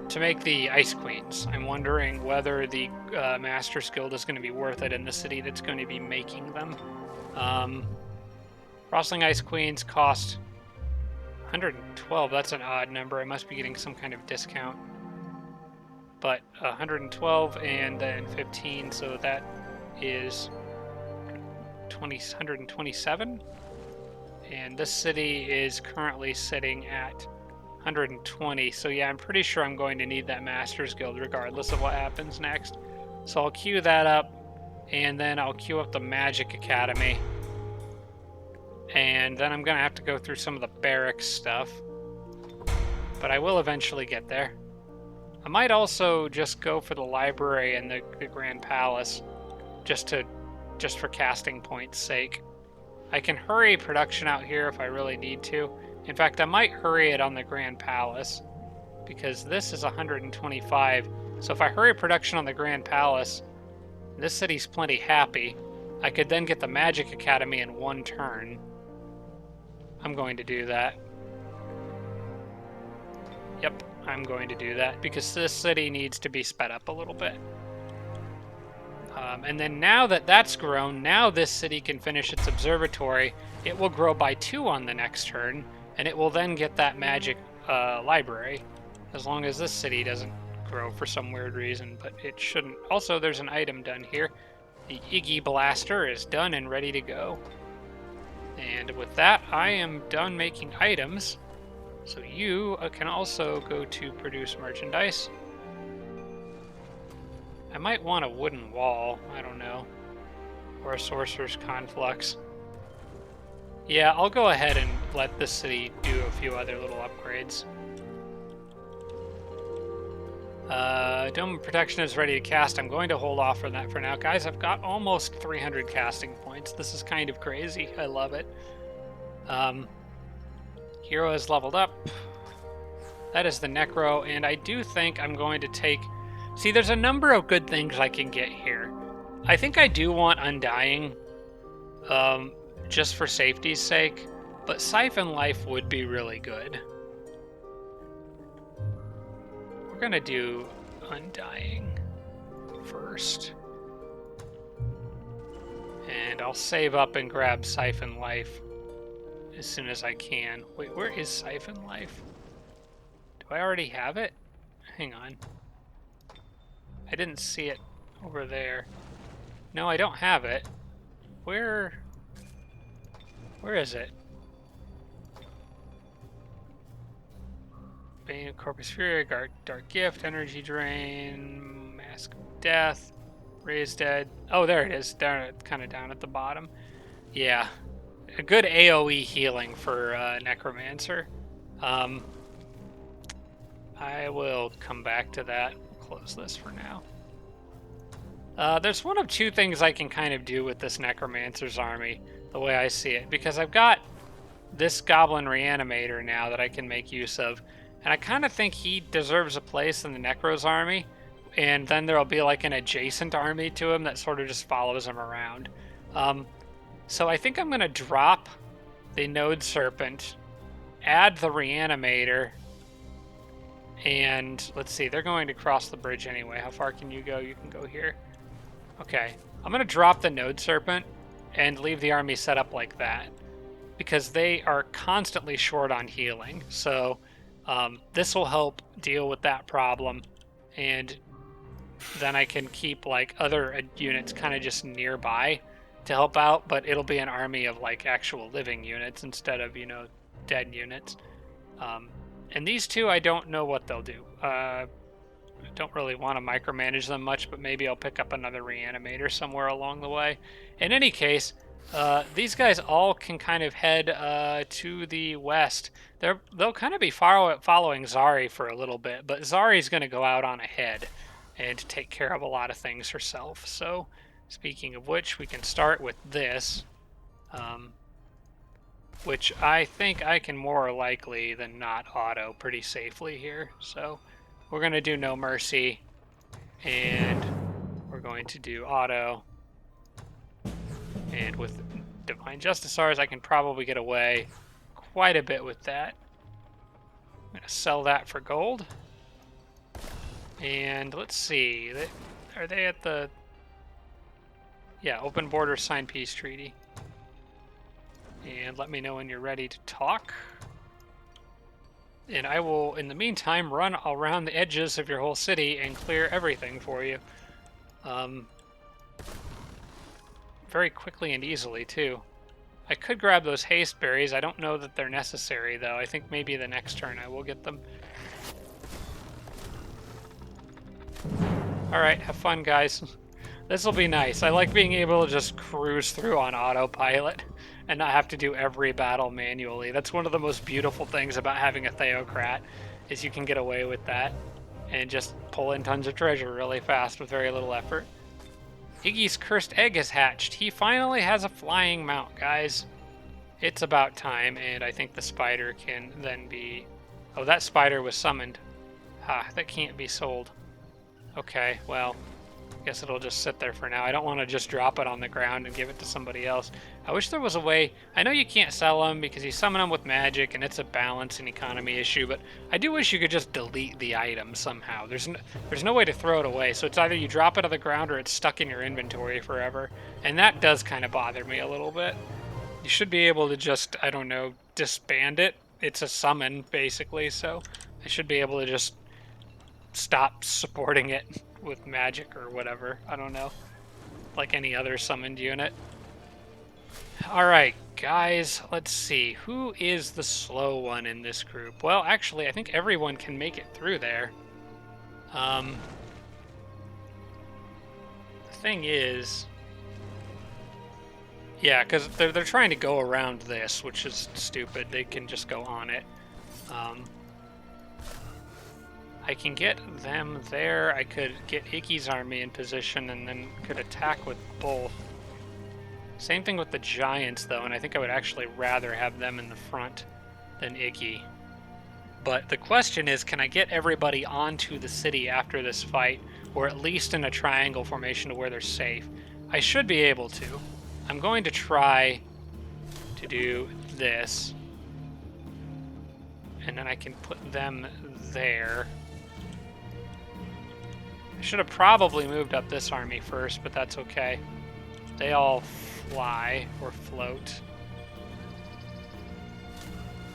To make the Ice Queens. I'm wondering whether the Master's Guild is going to be worth it in the city that's going to be making them. Frostling Ice Queens cost 112. That's an odd number. I must be getting some kind of discount. But 112 and then 15, so that is 127. And this city is currently sitting at 120, so yeah, I'm pretty sure I'm going to need that Master's Guild regardless of what happens next. So I'll queue that up, and then I'll queue up the Magic Academy. And then I'm going to have to go through some of the barracks stuff. But I will eventually get there. I might also just go for the library and the Grand Palace, just for casting points' sake. I can hurry production out here if I really need to. In fact, I might hurry it on the Grand Palace, because this is 125. So if I hurry production on the Grand Palace, this city's plenty happy. I could then get the Magic Academy in one turn. I'm going to do that. Yep, I'm going to do that, because this city needs to be sped up a little bit. And then now that that's grown, now this city can finish its observatory. It will grow by 2 on the next turn, and it will then get that magic library, as long as this city doesn't grow for some weird reason, but it shouldn't. Also, there's an item done here. The Iggy Blaster is done and ready to go. And with that, I am done making items. So you can also go to produce merchandise. I might want a wooden wall, I don't know. Or a sorcerer's conflux. Yeah, I'll go ahead and let this city do a few other little upgrades. Dome protection is ready to cast. I'm going to hold off on that for now. Guys, I've got almost 300 casting points. This is kind of crazy. I love it. Hero is leveled up. That is the Necro, and I do think I'm going to take... See, there's a number of good things I can get here. I think I do want Undying, just for safety's sake, but Siphon Life would be really good. We're gonna do Undying first. And I'll save up and grab Siphon Life as soon as I can. Wait, where is Siphon Life? Do I already have it? Hang on. I didn't see it over there. No, I don't have it. Where is it? Bane of Corpus Fury, Dark Gift, Energy Drain, Mask of Death, Raise Dead. Oh, there it is. Down, kind of down at the bottom. Yeah. A good AoE healing for Necromancer. I will come back to that. Close this for now. There's one of two things I can kind of do with this Necromancer's army, the way I see it, because I've got this Goblin Reanimator now that I can make use of, and I kind of think he deserves a place in the Necro's army, and then there'll be like an adjacent army to him that sort of just follows him around. So I think I'm going to drop the Node Serpent, add the Reanimator, and let's see, they're going to cross the bridge anyway. How far can you go? You can go here. Okay, I'm going to drop the Node Serpent and leave the army set up like that, because they are constantly short on healing. So this will help deal with that problem, and then I can keep like other units kind of just nearby to help out, but it'll be an army of like actual living units instead of, you know, dead units. And these two, I don't know what they'll do. I don't really want to micromanage them much, but maybe I'll pick up another Reanimator somewhere along the way. In any case, these guys all can kind of head to the west. They'll kind of be following Zari for a little bit, but Zari's going to go out on ahead and take care of a lot of things herself. So, speaking of which, we can start with this. Which I think I can more likely than not auto pretty safely here. So we're going to do No Mercy, and we're going to do auto. And with Divine Justicars, I can probably get away quite a bit with that. I'm going to sell that for gold. And let's see, are they at the... Yeah, Open Border Sign Peace Treaty. And let me know when you're ready to talk. And I will, in the meantime, run around the edges of your whole city and clear everything for you. Very quickly and easily, too. I could grab those haste berries. I don't know that they're necessary, though. I think maybe the next turn I will get them. Alright, have fun, guys. This will be nice. I like being able to just cruise through on autopilot and not have to do every battle manually. That's one of the most beautiful things about having a Theocrat, is you can get away with that and just pull in tons of treasure really fast with very little effort. Iggy's cursed egg has hatched. He finally has a flying mount, guys. It's about time, and I think the spider can then be... Oh, that spider was summoned. Ah, that can't be sold. Okay, well, I guess it'll just sit there for now. I don't want to just drop it on the ground and give it to somebody else. I wish there was a way... I know you can't sell them because you summon them with magic and it's a balance and economy issue, but I do wish you could just delete the item somehow. There's no way to throw it away, so it's either you drop it on the ground or it's stuck in your inventory forever. And that does kind of bother me a little bit. You should be able to just, I don't know, disband it. It's a summon, basically, so I should be able to just stop supporting it with magic or whatever. I don't know. Like any other summoned unit. Alright, guys, let's see. Who is the slow one in this group? Well, actually, I think everyone can make it through there. The thing is... Yeah, because they're trying to go around this, which is stupid. They can just go on it. I can get them there. I could get Icky's army in position and then could attack with both. Same thing with the giants, though, and I think I would actually rather have them in the front than Icky. But the question is, can I get everybody onto the city after this fight, or at least in a triangle formation to where they're safe? I should be able to. I'm going to try to do this, and then I can put them there. I should have probably moved up this army first, but that's okay. They all fly or float.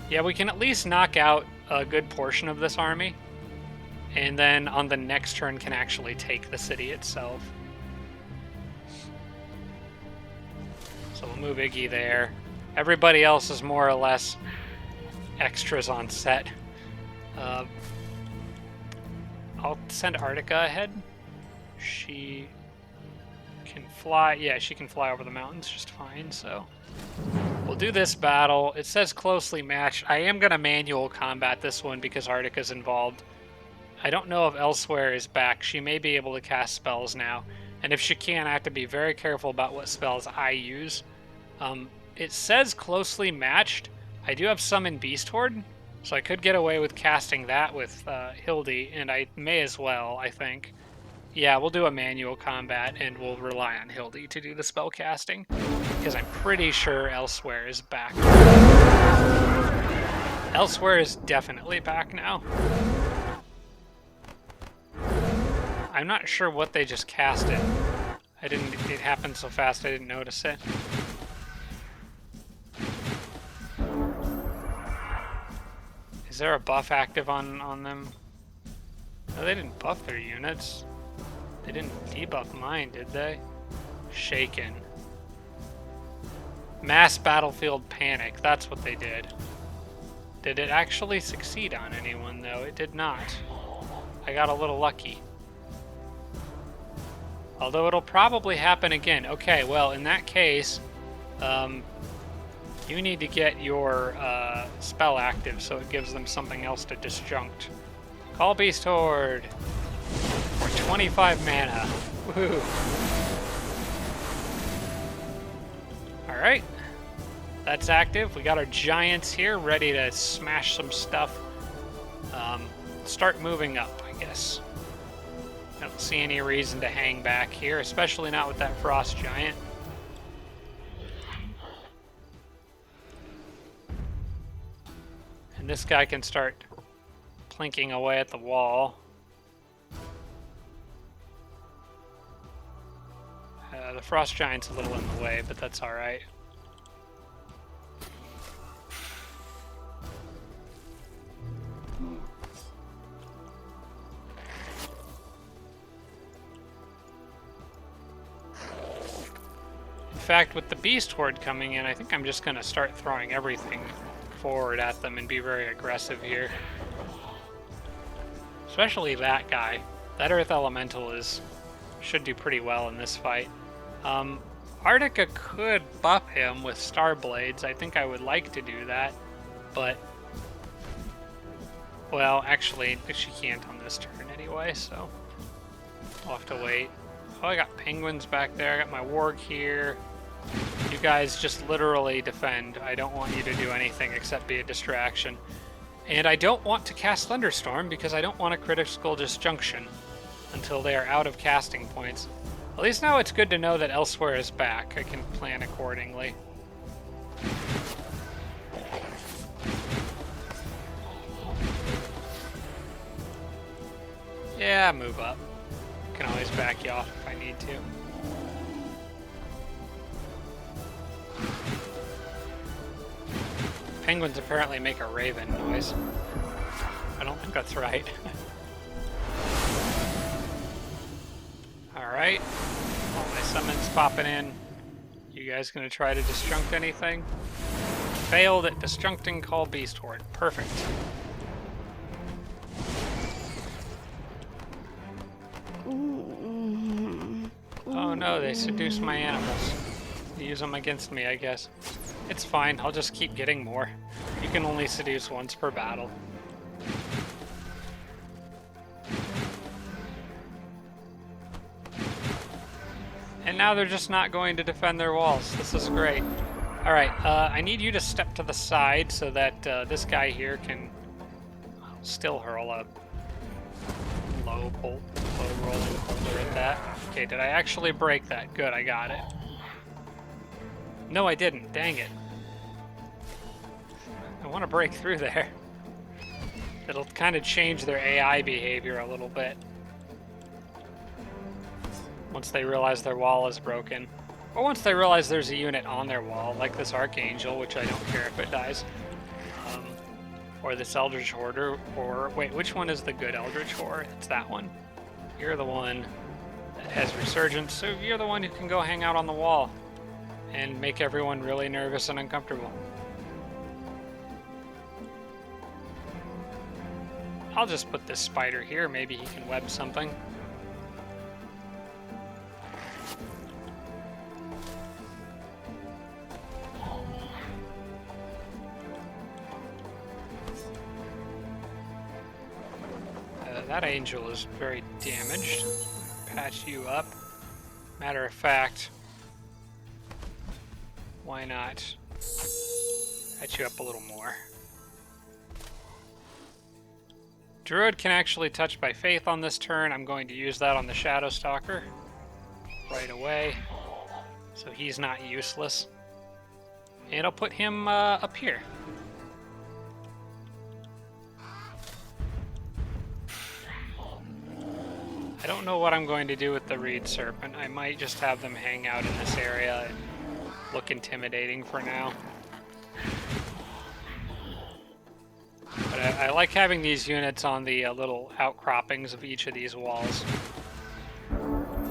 Yeah, we can at least knock out a good portion of this army, and then on the next turn can actually take the city itself. So we'll move Iggy there. Everybody else is more or less extras on set. I'll send Artica ahead. She can fly. Yeah, she can fly over the mountains just fine, so... We'll do this battle. It says closely matched. I am going to manual combat this one because Artica's involved. I don't know if Elsewhere is back. She may be able to cast spells now. And if she can, I have to be very careful about what spells I use. It says closely matched. I do have Summon Beast Horde, so I could get away with casting that with Hildy, and I may as well, I think. Yeah, we'll do a manual combat, and we'll rely on Hildy to do the spell casting, because I'm pretty sure Elsewhere is back. Elsewhere is definitely back now. I'm not sure what they just casted. It happened so fast I didn't notice it. Is there a buff active on them? No, they didn't buff their units. They didn't debuff mine, did they? Shaken. Mass battlefield panic, that's what they did. Did it actually succeed on anyone, though? It did not. I got a little lucky. Although it'll probably happen again. Okay, well, in that case, you need to get your spell active so it gives them something else to disjunct. Call Beast Horde! For 25 mana. Woohoo! Alright. That's active. We got our giants here ready to smash some stuff. Start moving up, I guess. I don't see any reason to hang back here, especially not with that frost giant. And this guy can start plinking away at the wall. The frost giant's a little in the way, but that's alright. In fact, with the Beast Horde coming in, I think I'm just going to start throwing everything forward at them and be very aggressive here. Especially that guy. That Earth Elemental should do pretty well in this fight. Artica could buff him with Star Blades. I think I would like to do that, but... Well, actually, she can't on this turn anyway, so... I'll have to wait. Oh, I got penguins back there. I got my warg here. You guys just literally defend. I don't want you to do anything except be a distraction. And I don't want to cast Thunderstorm because I don't want a critical disjunction until they are out of casting points. At least now it's good to know that Elsewhere is back. I can plan accordingly. Yeah, move up. Can always back you off if I need to. Penguins apparently make a raven noise. I don't think that's right. Alright. All my summons popping in. You guys gonna try to disjunct anything? Failed at disjuncting Call Beast Horde. Perfect. Oh no, they seduce my animals. Use them against me, I guess. It's fine, I'll just keep getting more. You can only seduce once per battle. And now they're just not going to defend their walls. This is great. Alright, I need you to step to the side so that this guy here can still hurl a low rolling boulder at that. Okay, did I actually break that? Good, I got it. No, I didn't. Dang it. I want to break through there. It'll kind of change their AI behavior a little bit. Once they realize their wall is broken. Or once they realize there's a unit on their wall, like this Archangel, which I don't care if it dies. Or this Eldritch Hoarder, or... Wait, which one is the good Eldritch Horde? It's that one. You're the one that has Resurgence, so you're the one who can go hang out on the wall and make everyone really nervous and uncomfortable. I'll just put this spider here, maybe he can web something. That angel is very damaged. Patch you up. Matter of fact, why not patch you up a little more? Druid can actually touch by faith on this turn. I'm going to use that on the Shadow Stalker right away, so he's not useless. And I'll put him up here. I don't know what I'm going to do with the Reed Serpent. I might just have them hang out in this area and look intimidating for now. But I like having these units on the little outcroppings of each of these walls.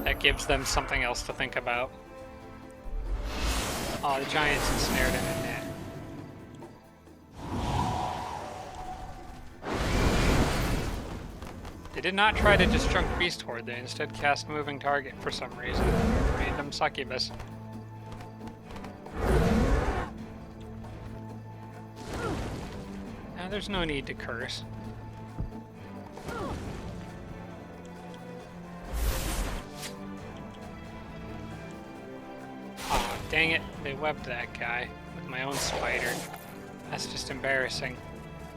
That gives them something else to think about. Oh, the giant's ensnared in a net. They did not try to disjunct Beast Horde, they instead cast Moving Target for some reason. Random succubus. Now there's no need to curse. Aw, dang it, they webbed that guy with my own spider. That's just embarrassing.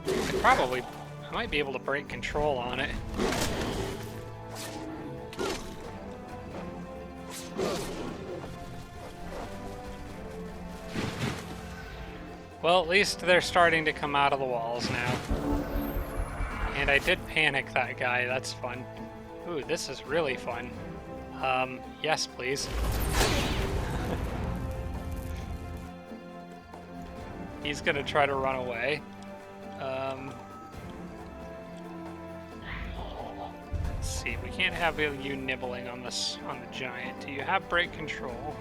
I might be able to break control on it. Well, at least they're starting to come out of the walls now. And I did panic that guy, that's fun. Ooh, this is really fun. Yes, please. He's gonna try to run away. Let's see, we can't have you nibbling on the giant. Do you have break control?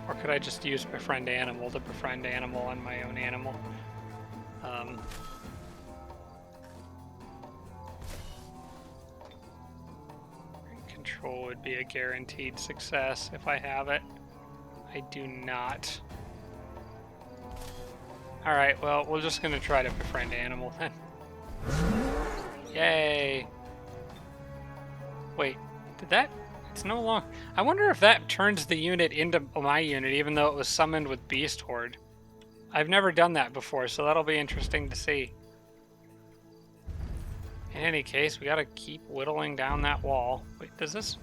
Or could I just use Befriend Animal to befriend animal on my own animal? Break control would be a guaranteed success if I have it. I do not. Alright, well, we're just gonna try to befriend animal then. Yay! Wait, did that It's no longer... I wonder if that turns the unit into my unit, even though it was summoned with Beast Horde. I've never done that before, so that'll be interesting to see. In any case, we gotta keep whittling down that wall. Wait, does this...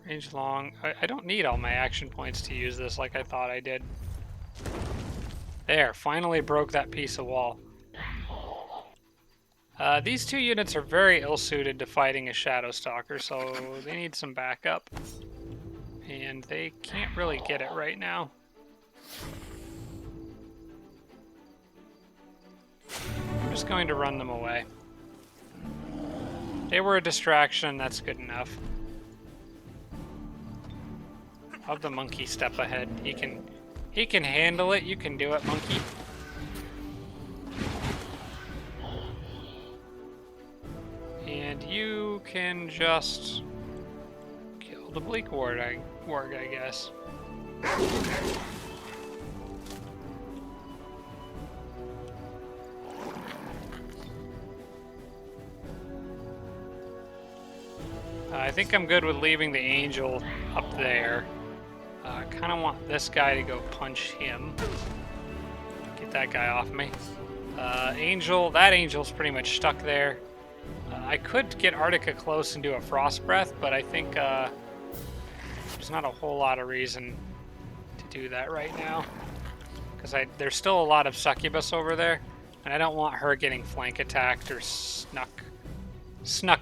Range long... I don't need all my action points to use this like I thought I did. There, finally broke that piece of wall. These two units are very ill-suited to fighting a Shadow Stalker, so they need some backup. And they can't really get it right now. I'm just going to run them away. They were a distraction, that's good enough. Have the monkey step ahead. He can handle it, you can do it, monkey. And you can just kill the Bleak Warg, I guess. I think I'm good with leaving the angel up there. I kind of want this guy to go punch him. Get that guy off me. Angel, that angel's pretty much stuck there. I could get Arctica close and do a Frost Breath, but I think there's not a whole lot of reason to do that right now. Because there's still a lot of Succubus over there, and I don't want her getting flank attacked or snuck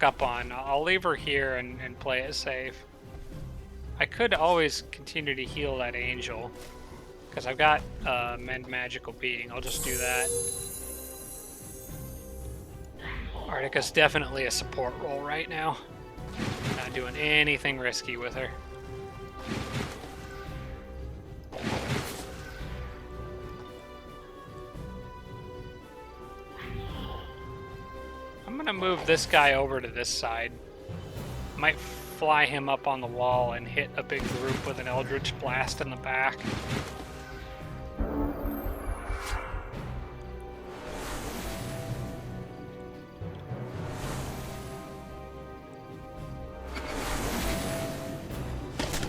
up on. I'll leave her here and play it safe. I could always continue to heal that angel, because I've got Mend Magical Being. I'll just do that. Arctica's definitely a support role right now. Not doing anything risky with her. I'm gonna move this guy over to this side. Might fly him up on the wall and hit a big group with an Eldritch Blast in the back.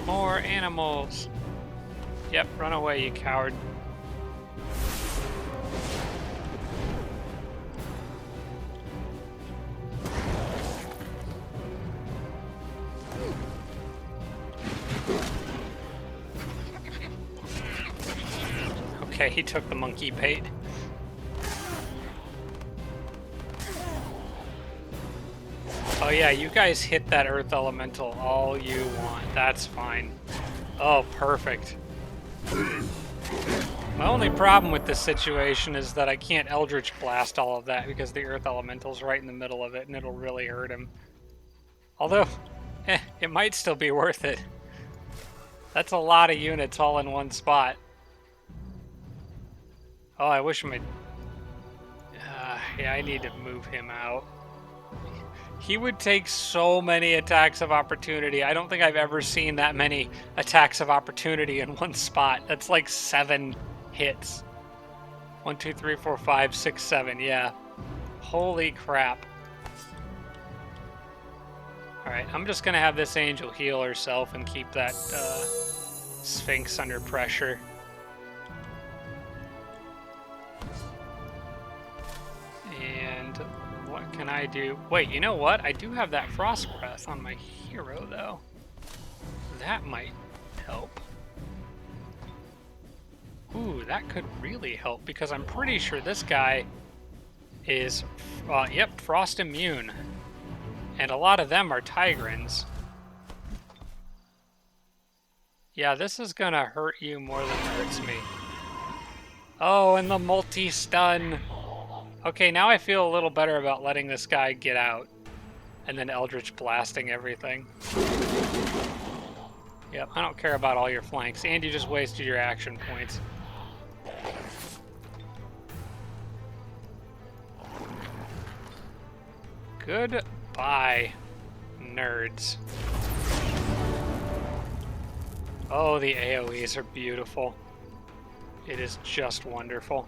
More animals. Yep, run away, you coward. Okay, he took the monkey bait. Oh yeah, you guys hit that earth elemental all you want. That's fine. Oh, perfect. My only problem with this situation is that I can't Eldritch Blast all of that because the earth elemental's right in the middle of it and it'll really hurt him. Although, it might still be worth it. That's a lot of units all in one spot. Oh, I wish my... yeah, I need to move him out. He would take so many attacks of opportunity. I don't think I've ever seen that many attacks of opportunity in one spot. That's like 7 hits. 1, 2, 3, 4, 5, 6, 7. Yeah. Holy crap. Alright, I'm just going to have this angel heal herself and keep that Sphinx under pressure. And what can I do? Wait, you know what? I do have that Frost Breath on my hero, though. That might help. Ooh, that could really help, because I'm pretty sure this guy is, yep, Frost immune. And a lot of them are Tigrans. Yeah, this is gonna hurt you more than it hurts me. Oh, and the multi-stun. Okay, now I feel a little better about letting this guy get out. And then Eldritch blasting everything. Yep, I don't care about all your flanks. And you just wasted your action points. Goodbye, nerds. Oh, the AoEs are beautiful. It is just wonderful.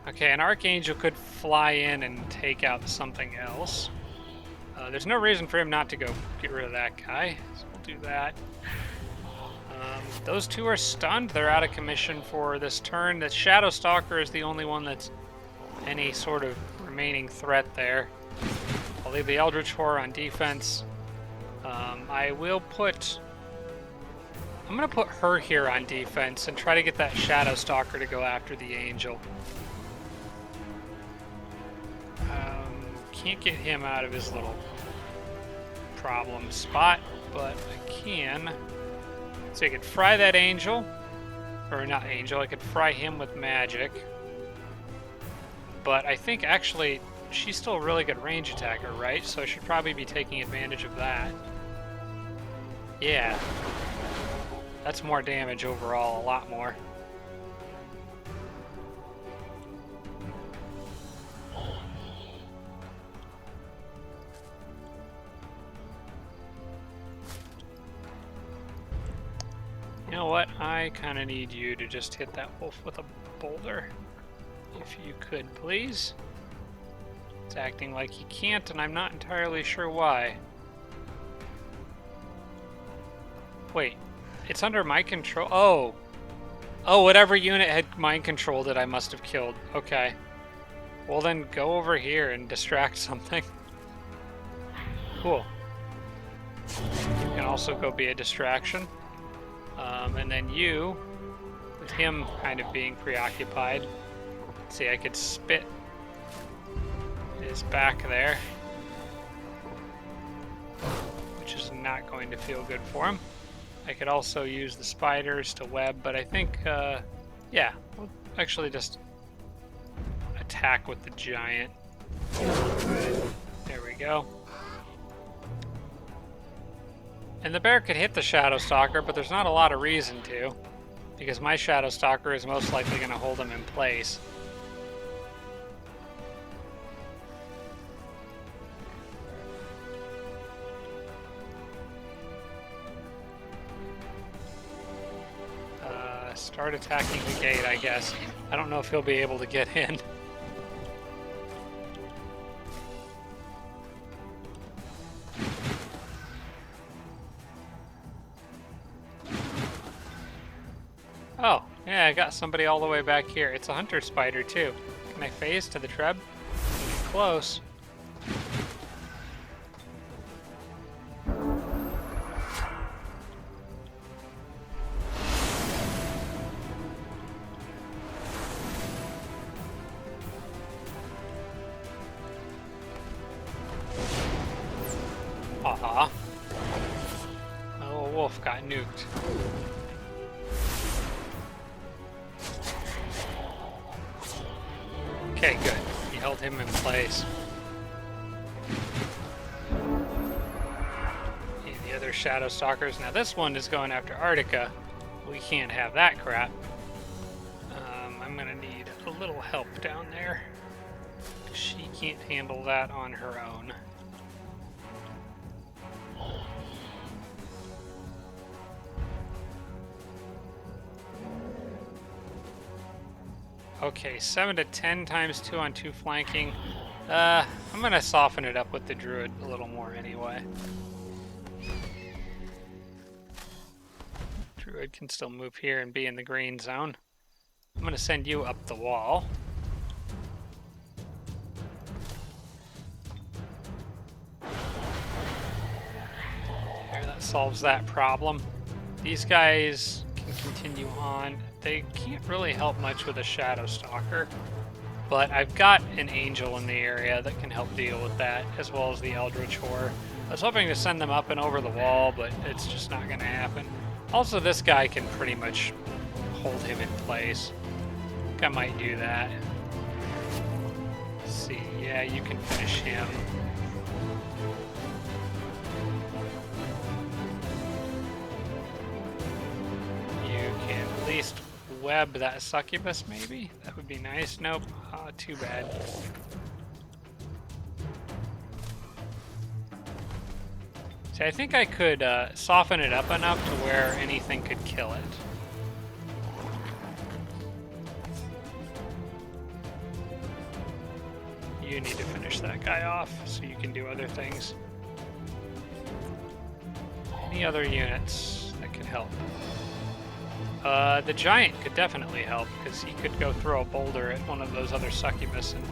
Okay, an Archangel could fly in and take out something else. There's no reason for him not to go get rid of that guy, so we'll do that. Those two are stunned. They're out of commission for this turn. The Shadow Stalker is the only one that's any sort of remaining threat there. I'll leave the Eldritch Horror on defense. I'm going to put her here on defense and try to get that Shadow Stalker to go after the Angel. Can't get him out of his little problem spot, but I can. So I could fry that Angel. Or not Angel, I could fry him with magic. But I think actually she's still a really good range attacker, right? So I should probably be taking advantage of that. Yeah. That's more damage overall, a lot more. You know what? I kind of need you to just hit that wolf with a boulder. If you could, please. It's acting like he can't, and I'm not entirely sure why. Wait, it's under my control? Oh. Oh, whatever unit had mind controlled it, I must have killed. Okay. Well then, go over here and distract something. Cool. You can also go be a distraction. And then you, with him kind of being preoccupied, see, I could spit his back there, which is not going to feel good for him. I could also use the spiders to web, but I think, yeah, we'll actually just attack with the giant. There we go. And the bear could hit the Shadow Stalker, but there's not a lot of reason to, because my Shadow Stalker is most likely going to hold him in place. Start attacking the gate, I guess. I don't know if he'll be able to get in. Oh, yeah, I got somebody all the way back here. It's a hunter spider, too. Can I phase to the Treb? Close. Aw. My little wolf got nuked. Okay, good. He held him in place. And the other Shadow Stalkers. Now this one is going after Arctica. We can't have that crap. I'm gonna need a little help down there. She can't handle that on her own. Okay, 7 to 10 times 2 on 2 flanking. I'm gonna soften it up with the Druid a little more anyway. Druid can still move here and be in the green zone. I'm gonna send you up the wall. There, that solves that problem. These guys can continue on. They can't really help much with a Shadow Stalker, but I've got an Angel in the area that can help deal with that, as well as the Eldritch Horror. I was hoping to send them up and over the wall, but it's just not going to happen. Also, this guy can pretty much hold him in place. I think I might do that. Let's see, yeah, you can finish him. You can at least web that succubus, maybe? That would be nice. Nope. Too bad. See, I think I could soften it up enough to where anything could kill it. you need to finish that guy off so you can do other things. Any other units that could help? The giant could definitely help, because he could go throw a boulder at one of those other succubus and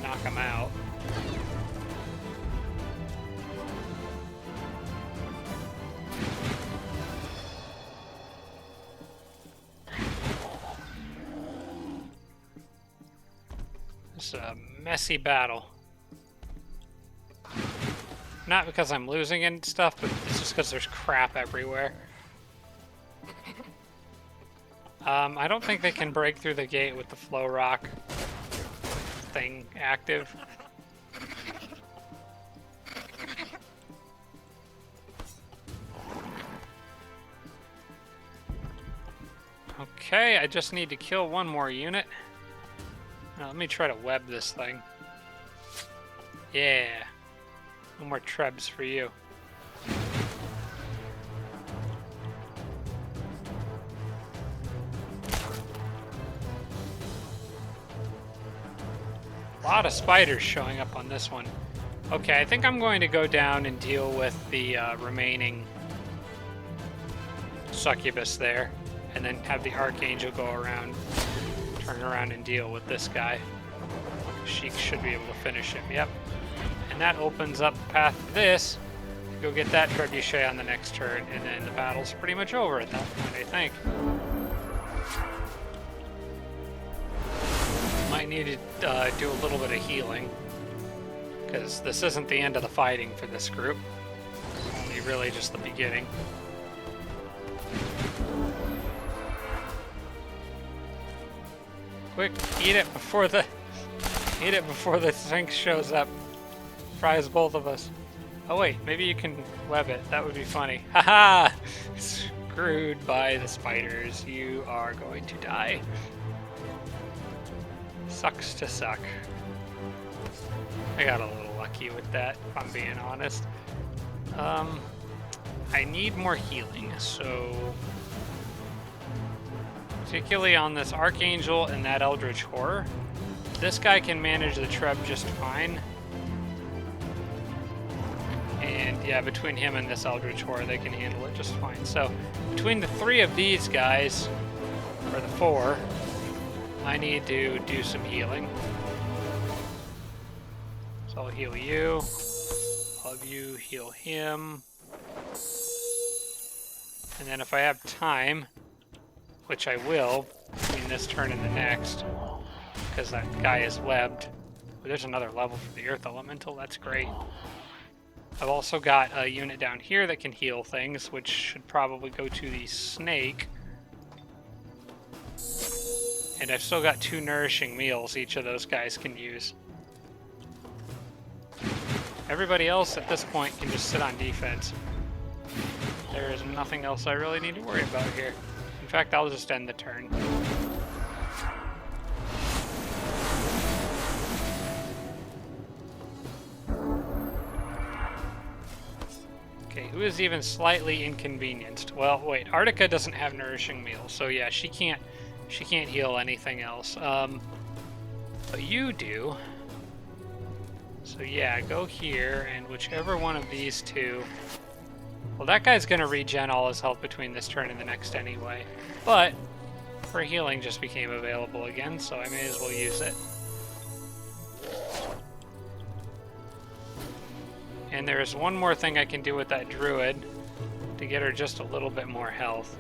knock him out. It's a messy battle. Not because I'm losing and stuff, but it's just because there's crap everywhere. I don't think they can break through the gate with the flow rock thing active. Okay, I just need to kill one more unit. Now, let me try to web this thing. Yeah. No more trebs for you. A lot of spiders showing up on this one. Okay, I think I'm going to go down and deal with the remaining succubus there, and then have the archangel go around, turn around and deal with this guy. She should be able to finish him, yep. And that opens up the path to this. Go get that trebuchet on the next turn, and then the battle's pretty much over at that point, I think. Might need to do a little bit of healing, because this isn't the end of the fighting for this group. It's only really just the beginning. Quick, eat it before the thing shows up. Fries both of us. Oh wait, maybe you can web it. That would be funny. Haha! Screwed by the spiders. You are going to die. Sucks to suck. I got a little lucky with that, if I'm being honest. I need more healing, so... particularly on this Archangel and that Eldritch Horror. This guy can manage the Treb just fine. And yeah, between him and this Eldritch Horror, they can handle it just fine. So, between the three of these guys, or the four, I need to do some healing. So I'll heal you. I'll have you heal him. And then if I have time, which I will, between this turn and the next, because that guy is webbed. But there's another level for the Earth Elemental, that's great. I've also got a unit down here that can heal things, which should probably go to the snake. And I've still got 2 nourishing meals each of those guys can use. Everybody else at this point can just sit on defense. There is nothing else I really need to worry about here. In fact, I'll just end the turn. Okay, who is even slightly inconvenienced? Well, wait, Artica doesn't have nourishing meals, so yeah, she can't heal anything else. But you do. So yeah, go here, and whichever one of these two... Well, that guy's gonna regen all his health between this turn and the next anyway. But, for healing just became available again, so I may as well use it. And there's one more thing I can do with that druid to get her just a little bit more health.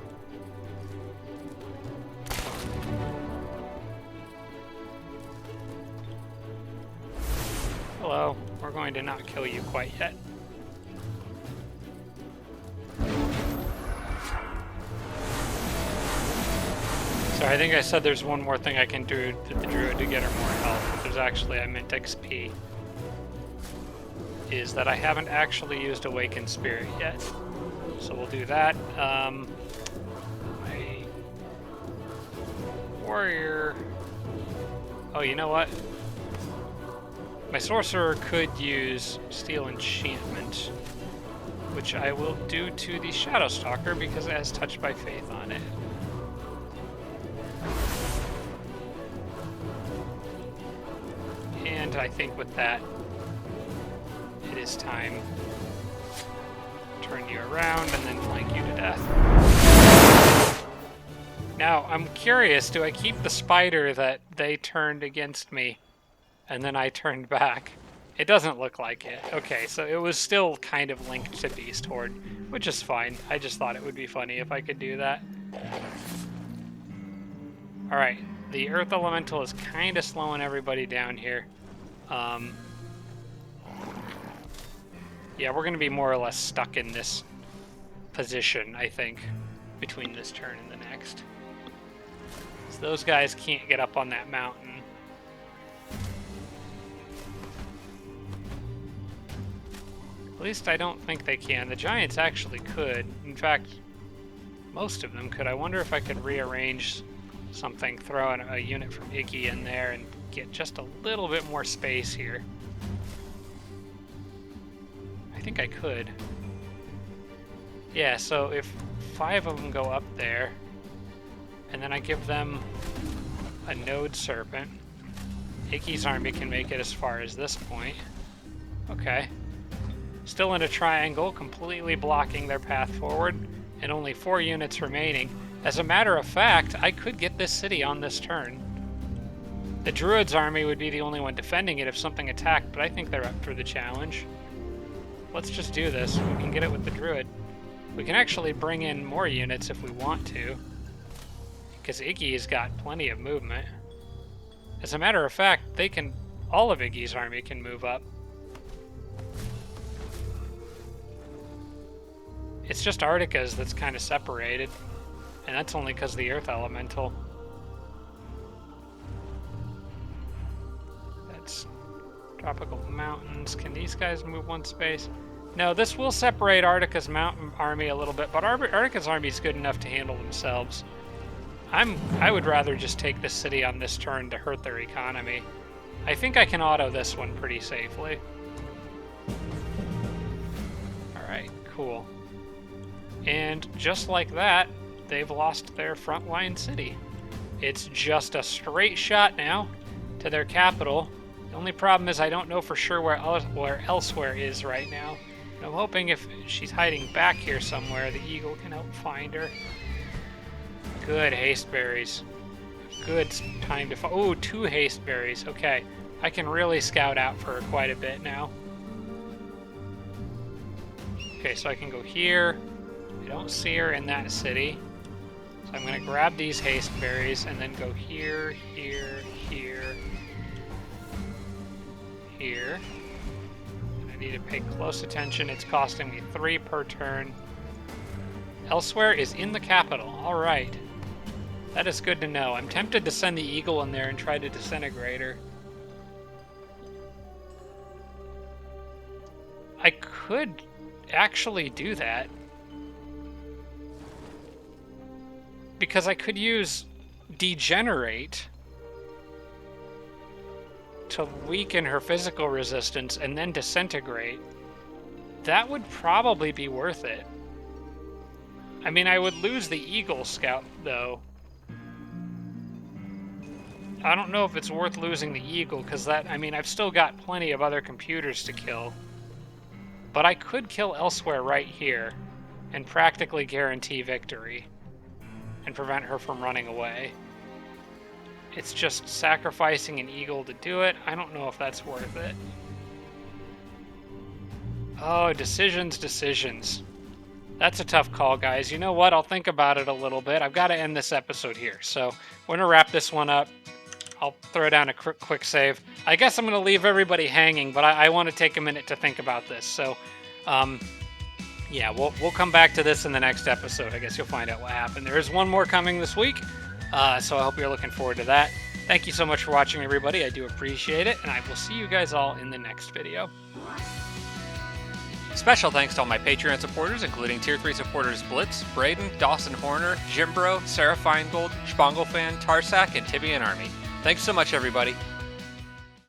Hello, we're going to not kill you quite yet. Sorry, I think I said there's one more thing I can do to the druid to get her more health, but there's actually, I meant XP. Is that I haven't actually used Awakened Spirit yet. So we'll do that. My warrior... Oh, you know what? My sorcerer could use Steel Enchantment, which I will do to the Shadow Stalker because it has Touched by Faith on it. And And I think with that, it is time. Turn you around and then flank you to death. Now, I'm curious, do I keep the spider that they turned against me and then I turned back? It doesn't look like it. Okay, so it was still kind of linked to Beast Horde, which is fine. I just thought it would be funny if I could do that. Alright, the Earth Elemental is kind of slowing everybody down here. Yeah, we're going to be more or less stuck in this position, I think, between this turn and the next. So those guys can't get up on that mountain. At least I don't think they can. The Giants actually could. In fact, most of them could. I wonder if I could rearrange something, throw a unit from Iggy in there and get just a little bit more space here. I think I could. Yeah, so if 5 of them go up there, and then I give them a Node Serpent, Iggy's army can make it as far as this point. Okay. Still in a triangle, completely blocking their path forward, and only 4 units remaining. As a matter of fact, I could get this city on this turn. The Druid's army would be the only one defending it if something attacked, but I think they're up for the challenge. Let's just do this. We can get it with the Druid. We can actually bring in more units if we want to, because Iggy's got plenty of movement. As a matter of fact, all of Iggy's army can move up. It's just Arctica's that's kind of separated, and that's only because of the Earth Elemental. That's Tropical Mountains. Can these guys move one space? No, this will separate Arctica's mountain army a little bit, but Arctica's army is good enough to handle themselves. I would rather just take this city on this turn to hurt their economy. I think I can auto this one pretty safely. Alright, cool. And just like that, they've lost their frontline city. It's just a straight shot now to their capital. The only problem is I don't know for sure where Elsewhere is right now. And I'm hoping if she's hiding back here somewhere, the Eagle can help find her. Good haste berries. Good time to oh, 2 haste berries. Okay, I can really scout out for her quite a bit now. Okay, so I can go here. I don't see her in that city. So I'm going to grab these haste berries and then go here, here, here, here. And I need to pay close attention. It's costing me 3 per turn. Elsewhere is in the capital. All right. That is good to know. I'm tempted to send the Eagle in there and try to disintegrate her. I could actually do that, because I could use Degenerate to weaken her physical resistance and then disintegrate. That would probably be worth it. I mean, I would lose the Eagle Scout, though. I don't know if it's worth losing the Eagle, because I've still got plenty of other computers to kill. But I could kill Elsewhere right here and practically guarantee victory and prevent her from running away. It's just sacrificing an Eagle to do it. I don't know if that's worth it. Oh, decisions. That's a tough call, guys. You know what? I'll think about it a little bit. I've got to end this episode here. So we're going to wrap this one up. I'll throw down a quick save. I guess I'm going to leave everybody hanging, but I want to take a minute to think about this. So, yeah, we'll come back to this in the next episode. I guess you'll find out what happened. There is one more coming this week, so I hope you're looking forward to that. Thank you so much for watching, everybody. I do appreciate it, and I will see you guys all in the next video. Special thanks to all my Patreon supporters, including Tier 3 supporters Blitz, Braden, Dawson Horner, Jimbro, Sarah Feingold, Spanglefan, Tarsak, and Tibian Army. Thanks so much, everybody.